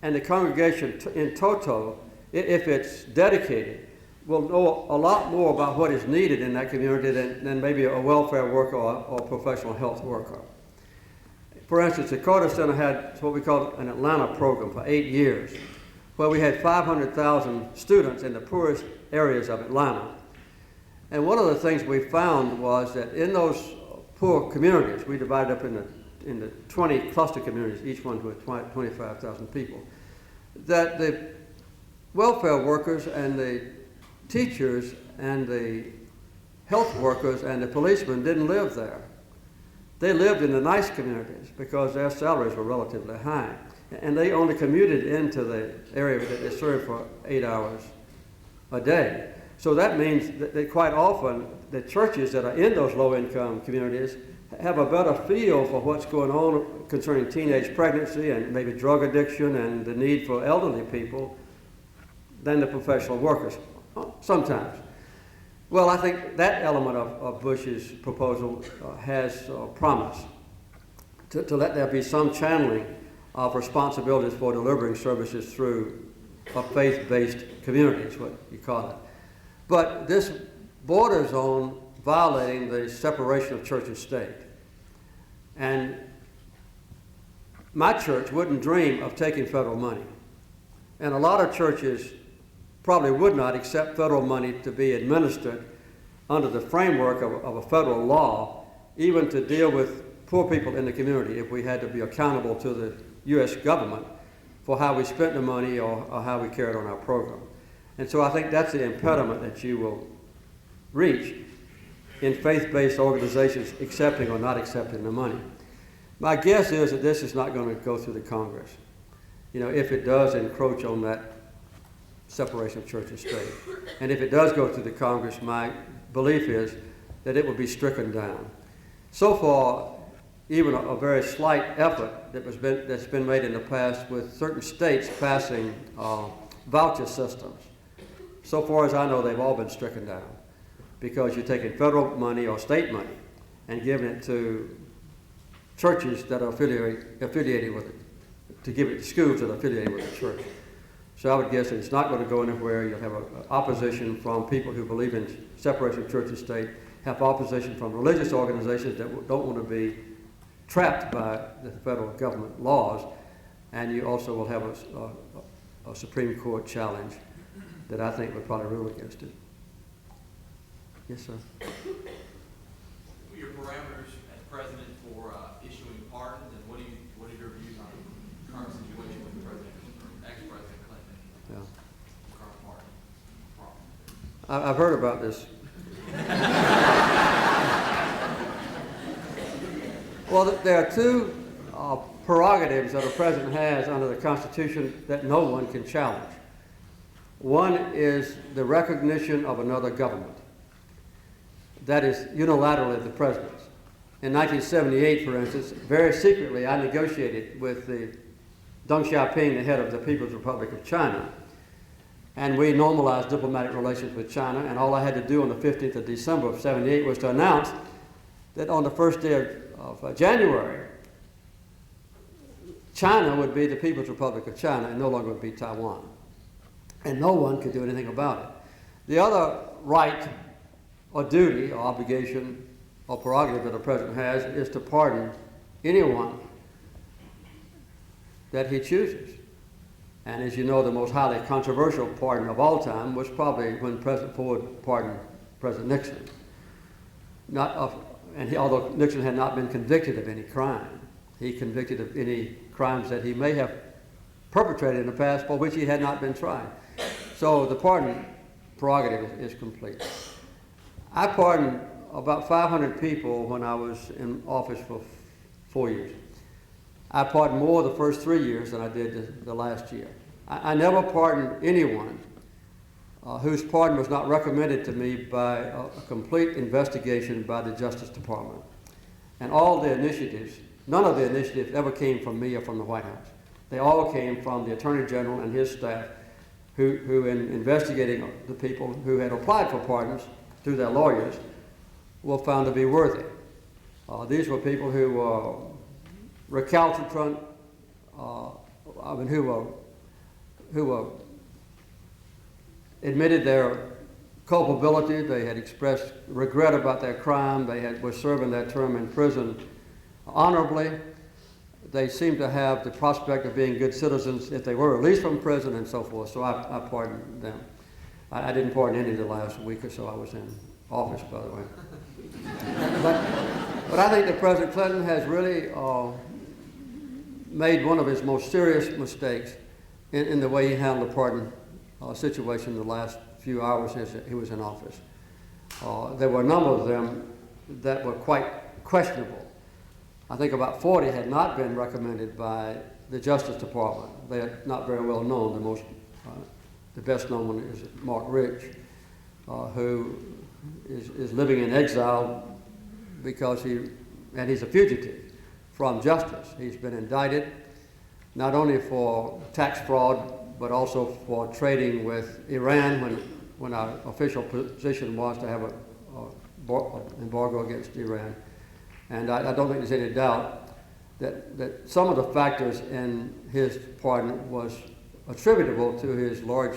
[SPEAKER 4] and the congregation in toto, if it's dedicated, will know a lot more about what is needed in that community than maybe a welfare worker or a professional health worker. For instance, the Carter Center had what we call an Atlanta program for 8 years, where we had 500,000 students in the poorest areas of Atlanta. And one of the things we found was that in those poor communities, we divided up into 20 cluster communities, each one with 25,000 people, that the welfare workers and the teachers and the health workers and the policemen didn't live there. They lived in the nice communities because their salaries were relatively high. And they only commuted into the area that they served for 8 hours a day. So that means that quite often the churches that are in those low-income communities have a better feel for what's going on concerning teenage pregnancy and maybe drug addiction and the need for elderly people than the professional workers, sometimes. Well, I think that element of Bush's proposal has promise to let there be some channeling of responsibilities for delivering services through a faith-based community, is what you call it. But this borders on violating the separation of church and state. And my church wouldn't dream of taking federal money. And a lot of churches probably would not accept federal money to be administered under the framework of a federal law, even to deal with poor people in the community, if we had to be accountable to the U.S. government for how we spent the money or how we carried on our program. And so I think that's the impediment that you will reach in faith-based organizations accepting or not accepting the money. My guess is that this is not going to go through the Congress. You know, if it does encroach on that separation of church and state. And if it does go through the Congress, my belief is that it will be stricken down. So far, even a very slight effort that's been made in the past with certain states passing voucher systems. So far as I know, they've all been stricken down because you're taking federal money or state money and giving it to churches that are affiliated with it, to give it to schools that are affiliated with the church. So I would guess that it's not going to go anywhere. You'll have opposition from people who believe in separation of church and state, have opposition from religious organizations that don't want to be trapped by the federal government laws, and you also will have a Supreme Court challenge that I think would probably rule against it. Yes, sir.
[SPEAKER 9] What are your parameters as president for issuing pardons, and what are your views on the current situation with ex-President Clinton and the current pardon?
[SPEAKER 4] I've heard about this. Well, there are two prerogatives that a president has under the Constitution that no one can challenge. One is the recognition of another government. That is unilaterally the president's. In 1978, for instance, very secretly, I negotiated with Deng Xiaoping, the head of the People's Republic of China, and we normalized diplomatic relations with China, and all I had to do on the 15th of December of 78 was to announce that on the first day of January, China would be the People's Republic of China and no longer would be Taiwan. And no one could do anything about it. The other right or duty or obligation or prerogative that a president has is to pardon anyone that he chooses. And as you know, the most highly controversial pardon of all time was probably when President Ford pardoned President Nixon. Although Nixon had not been convicted of any crime, he convicted of any crimes that he may have perpetrated in the past for which he had not been tried. So the pardon prerogative is complete. I pardoned about 500 people when I was in office for 4 years. I pardoned more the first 3 years than I did the last year. I never pardoned anyone whose pardon was not recommended to me by a complete investigation by the Justice Department. And all the initiatives, none of the initiatives ever came from me or from the White House. They all came from the Attorney General and his staff who in investigating the people who had applied for pardons through their lawyers, were found to be worthy. These were people who were recalcitrant, who admitted their culpability. They had expressed regret about their crime. They were serving their term in prison honorably. They seemed to have the prospect of being good citizens if they were released from prison and so forth. So I pardoned them. I didn't pardon any of the last week or so I was in office, by the way. But I think that President Clinton has really made one of his most serious mistakes in the way he handled the pardon situation in the last few hours as he was in office. There were a number of them that were quite questionable. I think about 40 had not been recommended by the Justice Department. They are not very well known. The best known one is Mark Rich, who is living in exile because he's a fugitive from justice. He's been indicted not only for tax fraud, but also for trading with Iran when our official position was to have an embargo against Iran. And I don't think there's any doubt that some of the factors in his pardon was attributable to his large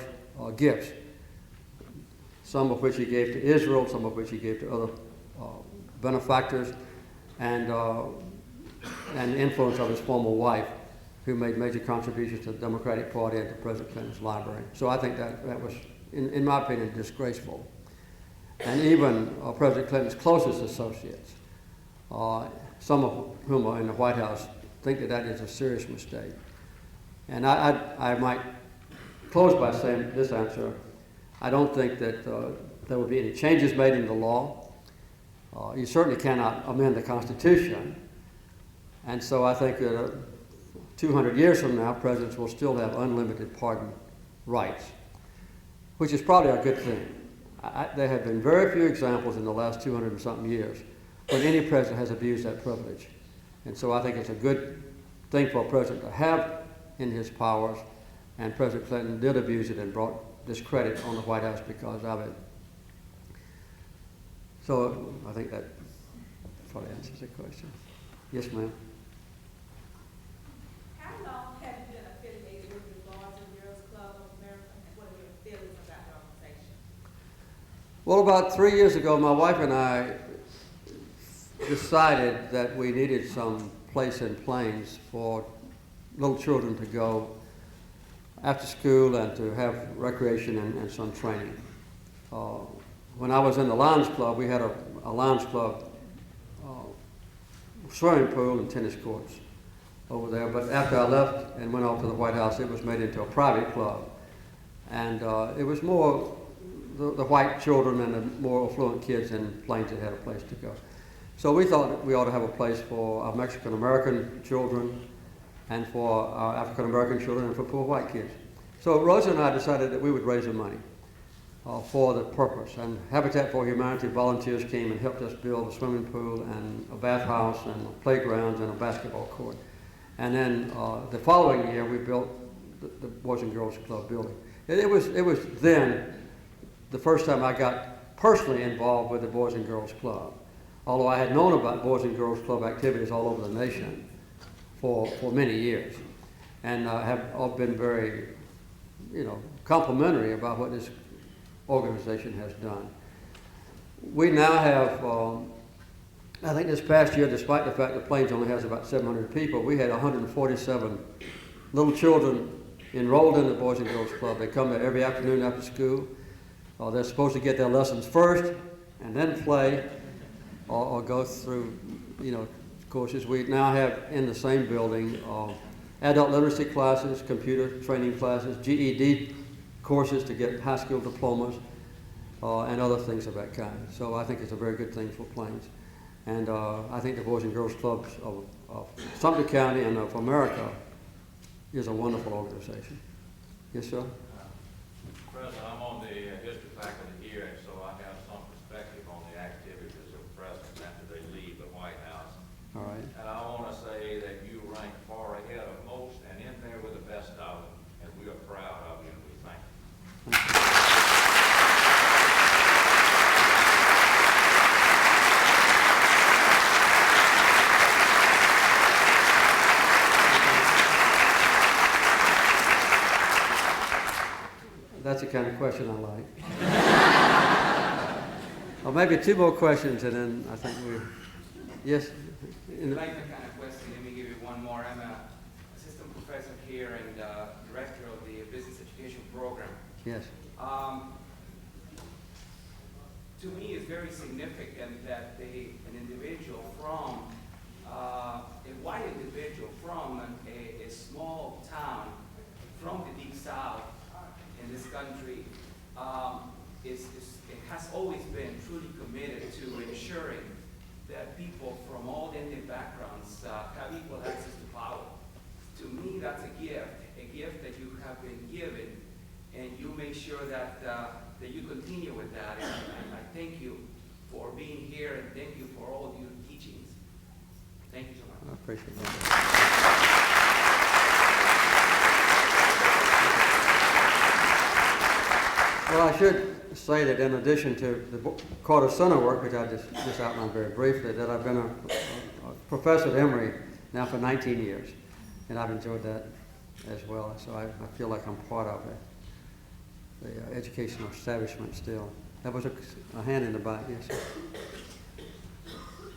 [SPEAKER 4] gifts, some of which he gave to Israel, some of which he gave to other benefactors, and the influence of his former wife, who made major contributions to the Democratic Party and to President Clinton's library. So I think that was, in my opinion, disgraceful. and even President Clinton's closest associates, some of whom are in the White House, think that that is a serious mistake. And I might close by saying this answer. I don't think that there will be any changes made in the law. You certainly cannot amend the Constitution. And so I think that 200 years from now, presidents will still have unlimited pardon rights, which is probably a good thing. There have been very few examples in the last 200 and something years when any president has abused that privilege. And so I think it's a good thing for a president to have in his powers, and President Clinton did abuse it and brought discredit on the White House because of it. So I think that probably answers the question. Yes, ma'am.
[SPEAKER 10] How long have you been affiliated with the Boys and Girls Club of America, and what are your feelings about the organization?
[SPEAKER 4] Well, about 3 years ago, my wife and I decided that we needed some place in Plains for little children to go after school and to have recreation and some training. When I was in the Lions Club, we had a Lions Club swimming pool and tennis courts over there. But after I left and went off to the White House, it was made into a private club. And it was more the white children and the more affluent kids in Plains that had a place to go. So we thought that we ought to have a place for our Mexican-American children and for our African-American children and for poor white kids. So Rosa and I decided that we would raise the money for the purpose. And Habitat for Humanity volunteers came and helped us build a swimming pool and a bathhouse and playgrounds and a basketball court. And then the following year, we built the Boys and Girls Club building. It was then the first time I got personally involved with the Boys and Girls Club, although I had known about Boys and Girls Club activities all over the nation for many years, and have all been very, complimentary about what this organization has done. We now have, I think this past year, despite the fact that Plains only has about 700 people, we had 147 little children enrolled in the Boys and Girls Club. They come there every afternoon after school. They're supposed to get their lessons first and then play or go through, courses. We now have in the same building adult literacy classes, computer training classes, GED courses to get high school diplomas, and other things of that kind. So I think it's a very good thing for Plains. And I think the Boys and Girls Clubs of Sumter County and of America is a wonderful organization. Yes, sir?
[SPEAKER 11] President, I'm on the history faculty here, and so I have some perspective on the activities of presidents after they leave the White House.
[SPEAKER 4] All right.
[SPEAKER 11] And I want to say that you rank far ahead of most and in there with the best of them, and we are proud of you, and we thank you.
[SPEAKER 4] That's the kind of question I like. Well, maybe two more questions, and then I think yes?
[SPEAKER 12] I like that kind of question. Let me give you one more. I'm an assistant professor here and director of the business education program.
[SPEAKER 4] Yes.
[SPEAKER 12] To me, it's very significant that an individual from, a white individual from a small town from the Deep South in this country it has always been truly committed to ensuring that people from all Indian backgrounds have equal access to power. To me, that's a gift that you have been given, and you make sure that you continue with that. And I thank you for being here, and thank you for all of your teachings. Thank you so much.
[SPEAKER 4] I appreciate that. Well, I should say that in addition to the Carter Center work, which I just outlined very briefly, that I've been a professor at Emory now for 19 years, and I've enjoyed that as well. So I feel like I'm part of the educational establishment still. That was a hand in the back, yes.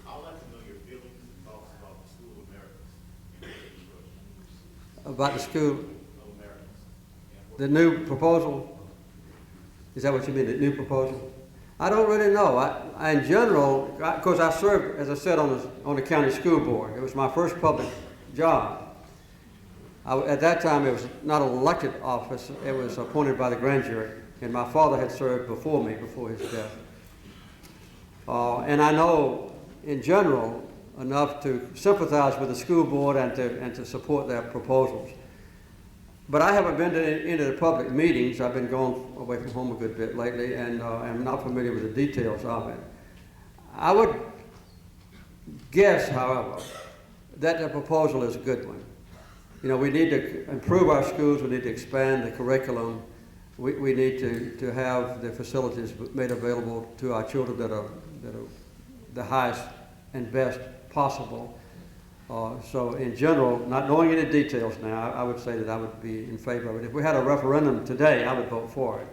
[SPEAKER 13] I'd like to know your feelings and thoughts about the School of Americans.
[SPEAKER 4] About the School
[SPEAKER 13] of Americans.
[SPEAKER 4] The new proposal? Is that what you mean, the new proposal? I don't really know. In general, because I served, as I said, on the county school board. It was my first public job. At that time, it was not an elected office. It was appointed by the grand jury. And my father had served before me, before his death. And I know, in general, enough to sympathize with the school board and to support their proposals. But I haven't been to any of the public meetings. I've been going away from home a good bit lately, and I'm not familiar with the details of it. I would guess, however, that the proposal is a good one. You know, we need to improve our schools. We need to expand the curriculum. We need to have the facilities made available to our children that are the highest and best possible. So in general, not knowing any details now, I would say that I would be in favor of it. If we had a referendum today, I would vote for it.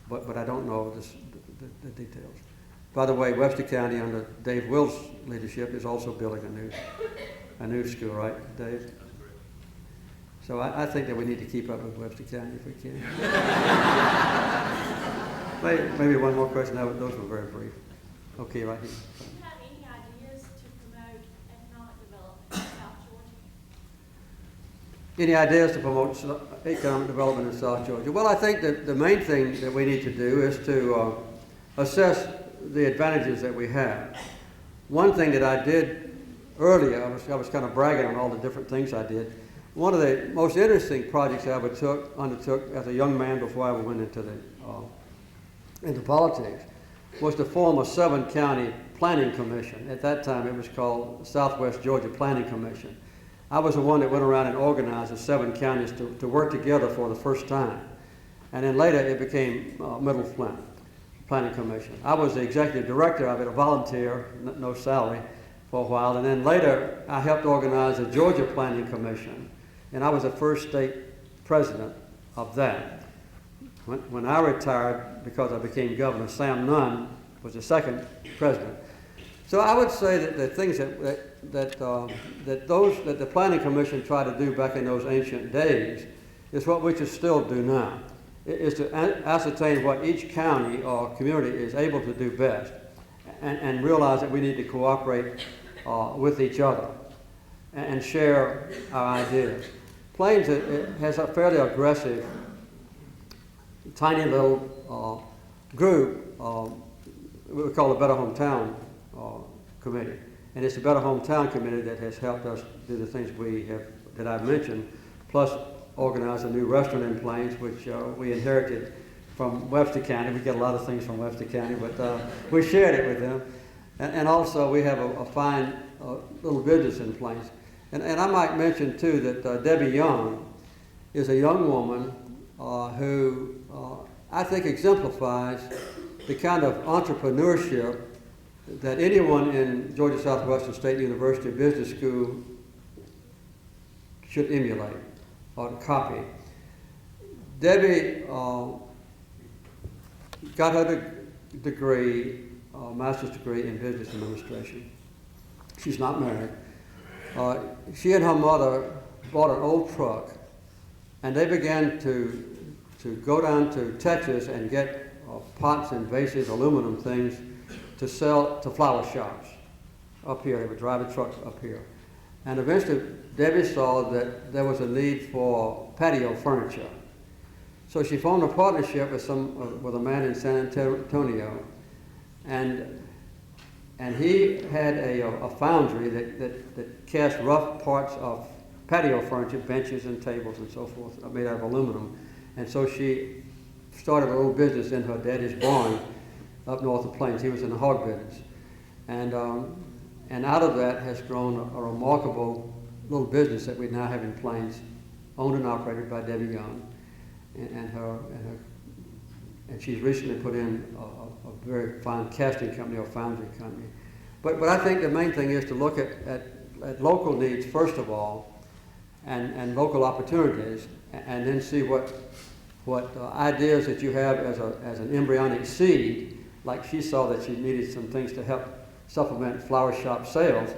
[SPEAKER 4] But I don't know the details. By the way, Webster County under Dave Will's leadership is also building a new school, right, Dave? So I think that we need to keep up with Webster County if we can. Maybe one more question. Those were very brief. Okay, right here.
[SPEAKER 5] Do you have any ideas to promote economic development in South Georgia?
[SPEAKER 4] Any ideas to promote economic development in South Georgia? Well, I think that the main thing that we need to do is to assess the advantages that we have. One thing that I did earlier, I was kind of bragging on all the different things I did. One of the most interesting projects I ever undertook as a young man before I went into politics was to form a 7-county planning commission. At that time, it was called Southwest Georgia Planning Commission. I was the one that went around and organized the 7 counties to work together for the first time. And then later, it became Middle Flint Planning Commission. I was the executive director of it, a volunteer, no salary, for a while. And then later, I helped organize the Georgia Planning Commission. And I was the first state president of that. When I retired, because I became governor, Sam Nunn was the second president. So I would say that the things that the Planning Commission tried to do back in those ancient days is what we should still do now. It is to ascertain what each county or community is able to do best, and realize that we need to cooperate with each other and share our ideas. Plains has a fairly aggressive, tiny little group we call the Better Hometown Committee. And it's the Better Hometown Committee that has helped us do the things that I've mentioned, plus organize a new restaurant in Plains, which we inherited from Webster County. We get a lot of things from Webster County, but we shared it with them. And also we have a fine little business in Plains. And I might mention, too, that Debbie Young is a young woman who I think exemplifies the kind of entrepreneurship that anyone in Georgia Southwestern State University Business School should emulate or copy. Debbie got her degree, master's degree in business administration. She's not married. She and her mother bought an old truck, and they began to go down to Texas and get pots and vases, aluminum things, to sell to flower shops up here. They would drive a truck up here. And eventually, Debbie saw that there was a need for patio furniture. So she formed a partnership with a man in San Antonio, and he had a foundry that cast rough parts of patio furniture, benches and tables and so forth, made out of aluminum. And so she started a little business in her daddy's barn up north of Plains. He was in the hog business. And out of that has grown a remarkable little business that we now have in Plains, owned and operated by Debbie Young. And she's recently put in a very fine casting company or foundry company. But I think the main thing is to look at local needs first of all, and local opportunities, and then see what ideas that you have as an embryonic seed, like she saw that she needed some things to help supplement flower shop sales,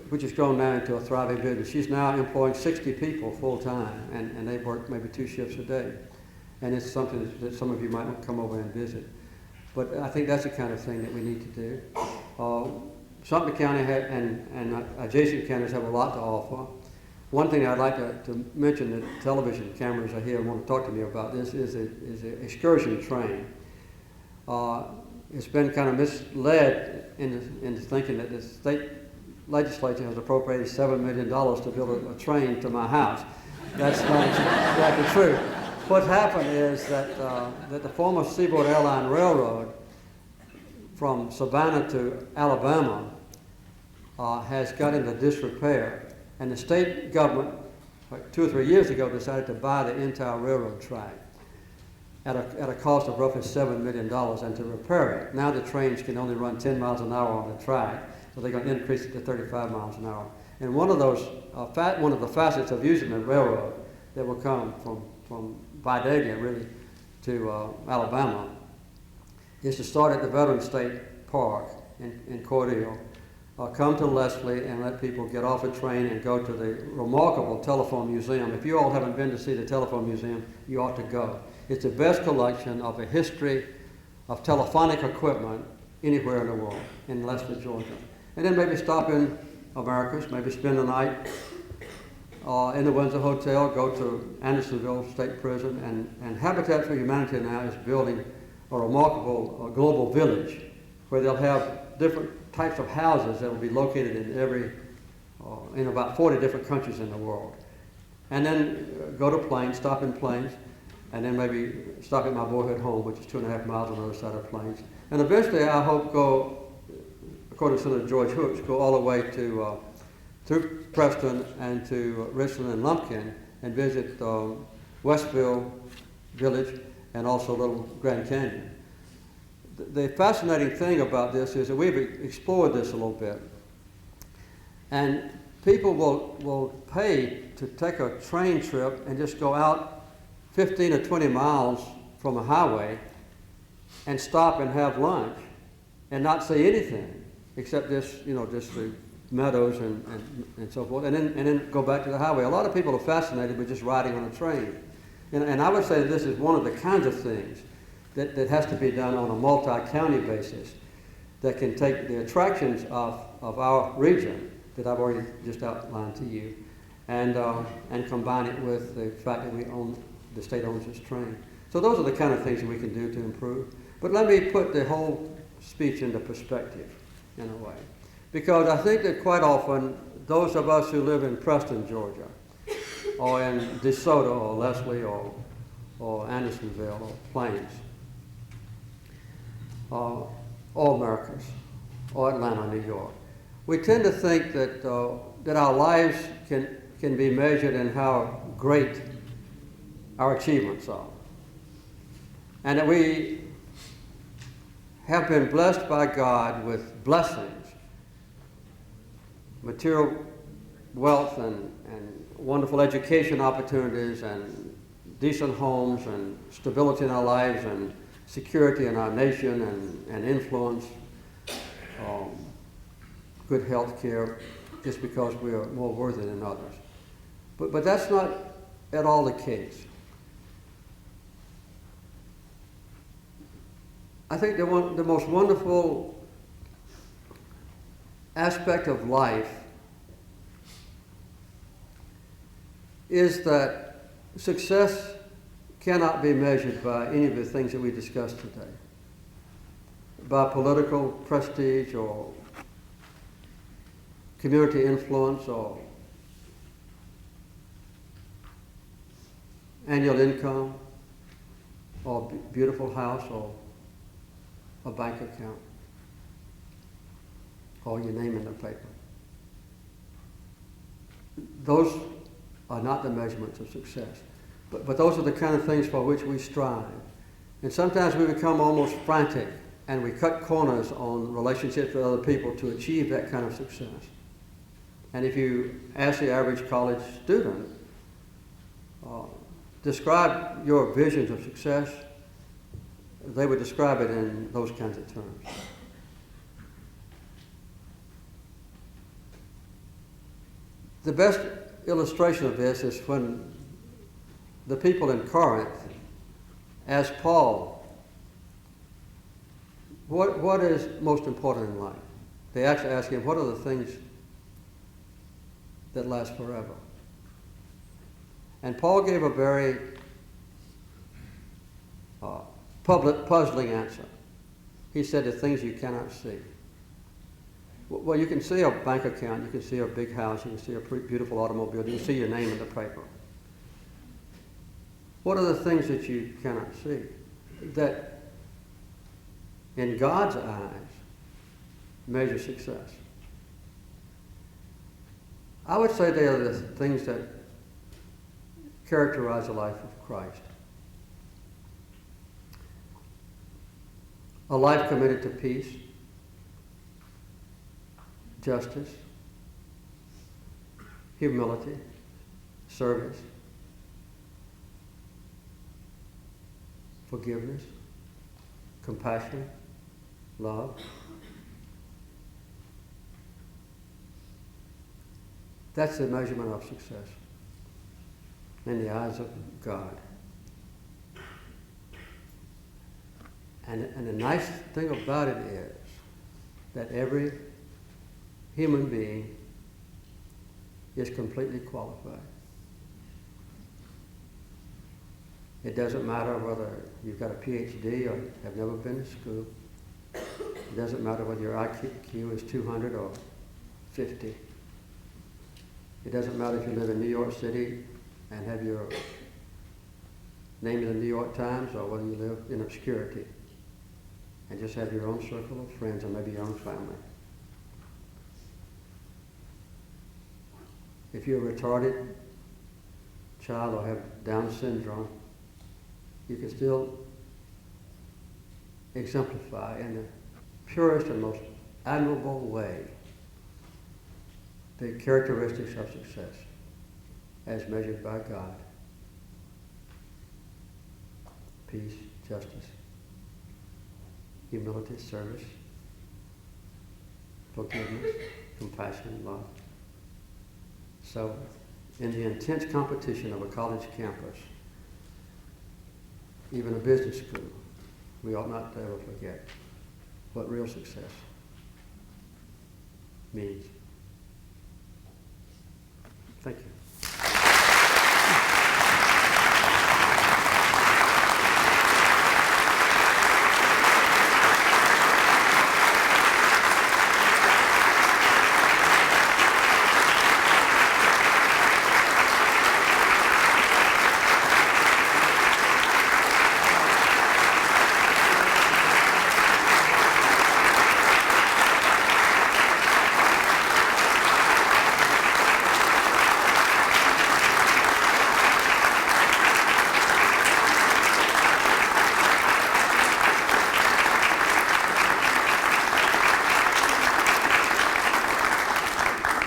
[SPEAKER 4] which has grown now into a thriving business. She's now employing 60 people full time, and they work maybe 2 shifts a day. And it's something that some of you might come over and visit. But I think that's the kind of thing that we need to do. Sumter County and adjacent counties have a lot to offer. One thing I'd like to mention that television cameras are here and want to talk to me about this is an excursion train. It's been kind of misled into thinking that the state legislature has appropriated $7 million to build a train to my house. That's not exactly true. What happened is that the former Seaboard Airline Railroad from Savannah to Alabama has got into disrepair. And the state government, like 2 or 3 years ago, decided to buy the entire railroad track at a cost of roughly $7 million and to repair it. Now the trains can only run 10 miles an hour on the track, so they're going to increase it to 35 miles an hour. And one of the facets of using the railroad that will come from Vidalia really to Alabama is to start at the Veterans State Park in Cordele, come to Leslie and let people get off a train and go to the remarkable telephone museum. If you all haven't been to see the telephone museum, you ought to go. It's the best collection of a history of telephonic equipment anywhere in the world, in Leslie, Georgia. And then maybe stop in Americas, maybe spend the night in the Windsor Hotel, go to Andersonville State Prison, and Habitat for Humanity now is building a remarkable global village where they'll have different types of houses that will be located in about 40 different countries in the world. And then go to Plains, stop in Plains, and then maybe stop at my boyhood home, which is 2.5 miles on the other side of Plains. And eventually I hope go, according to Senator George Hooks, go all the way to through Preston and to Richland and Lumpkin and visit Westville Village and also Little Grand Canyon. The fascinating thing about this is that we've explored this a little bit. And people will pay to take a train trip and just go out 15 or 20 miles from a highway and stop and have lunch and not say anything except just the meadows and so forth, and then go back to the highway. A lot of people are fascinated with just riding on a train. And I would say that this is one of the kinds of things that has to be done on a multi-county basis that can take the attractions of our region that I've already just outlined to you and combine it with the fact that the state owns this train. So those are the kind of things that we can do to improve. But let me put the whole speech into perspective in a way. Because I think that quite often those of us who live in Preston, Georgia, or in DeSoto or Leslie or Andersonville or Plains, or Americus, or Atlanta, New York. We tend to think that our lives can be measured in how great our achievements are. And that we have been blessed by God with blessings, material wealth and wonderful education opportunities and decent homes and stability in our lives and security in our nation and influence, good health care, just because we are more worthy than others. But that's not at all the case. I think the most wonderful aspect of life is that success cannot be measured by any of the things that we discussed today, by political prestige or community influence or annual income or beautiful house or a bank account or your name in the paper. Those are not the measurements of success. But those are the kind of things for which we strive. And sometimes we become almost frantic and we cut corners on relationships with other people to achieve that kind of success. And if you ask the average college student, describe your visions of success, they would describe it in those kinds of terms. The best illustration of this is when the people in Corinth asked Paul what is most important in life? They actually ask him, what are the things that last forever? And Paul gave a very puzzling answer. He said the things you cannot see. Well, you can see a bank account, you can see a big house, you can see a beautiful automobile, you can see your name in the paper. What are the things that you cannot see that in God's eyes measure success? I would say they are the things that characterize the life of Christ. A life committed to peace, justice, humility, service, forgiveness, compassion, love. That's the measurement of success in the eyes of God. And the nice thing about it is that every human being is completely qualified. It doesn't matter whether you've got a PhD or have never been to school. It doesn't matter whether your IQ is 200 or 50. It doesn't matter if you live in New York City and have your name in the New York Times, or whether you live in obscurity and just have your own circle of friends and maybe your own family. If you're a retarded child or have Down syndrome, you can still exemplify in the purest and most admirable way the characteristics of success as measured by God. Peace, justice, humility, service, forgiveness, compassion, love. So, in the intense competition of a college campus, even a business school, we ought not to ever forget what real success means. Thank you.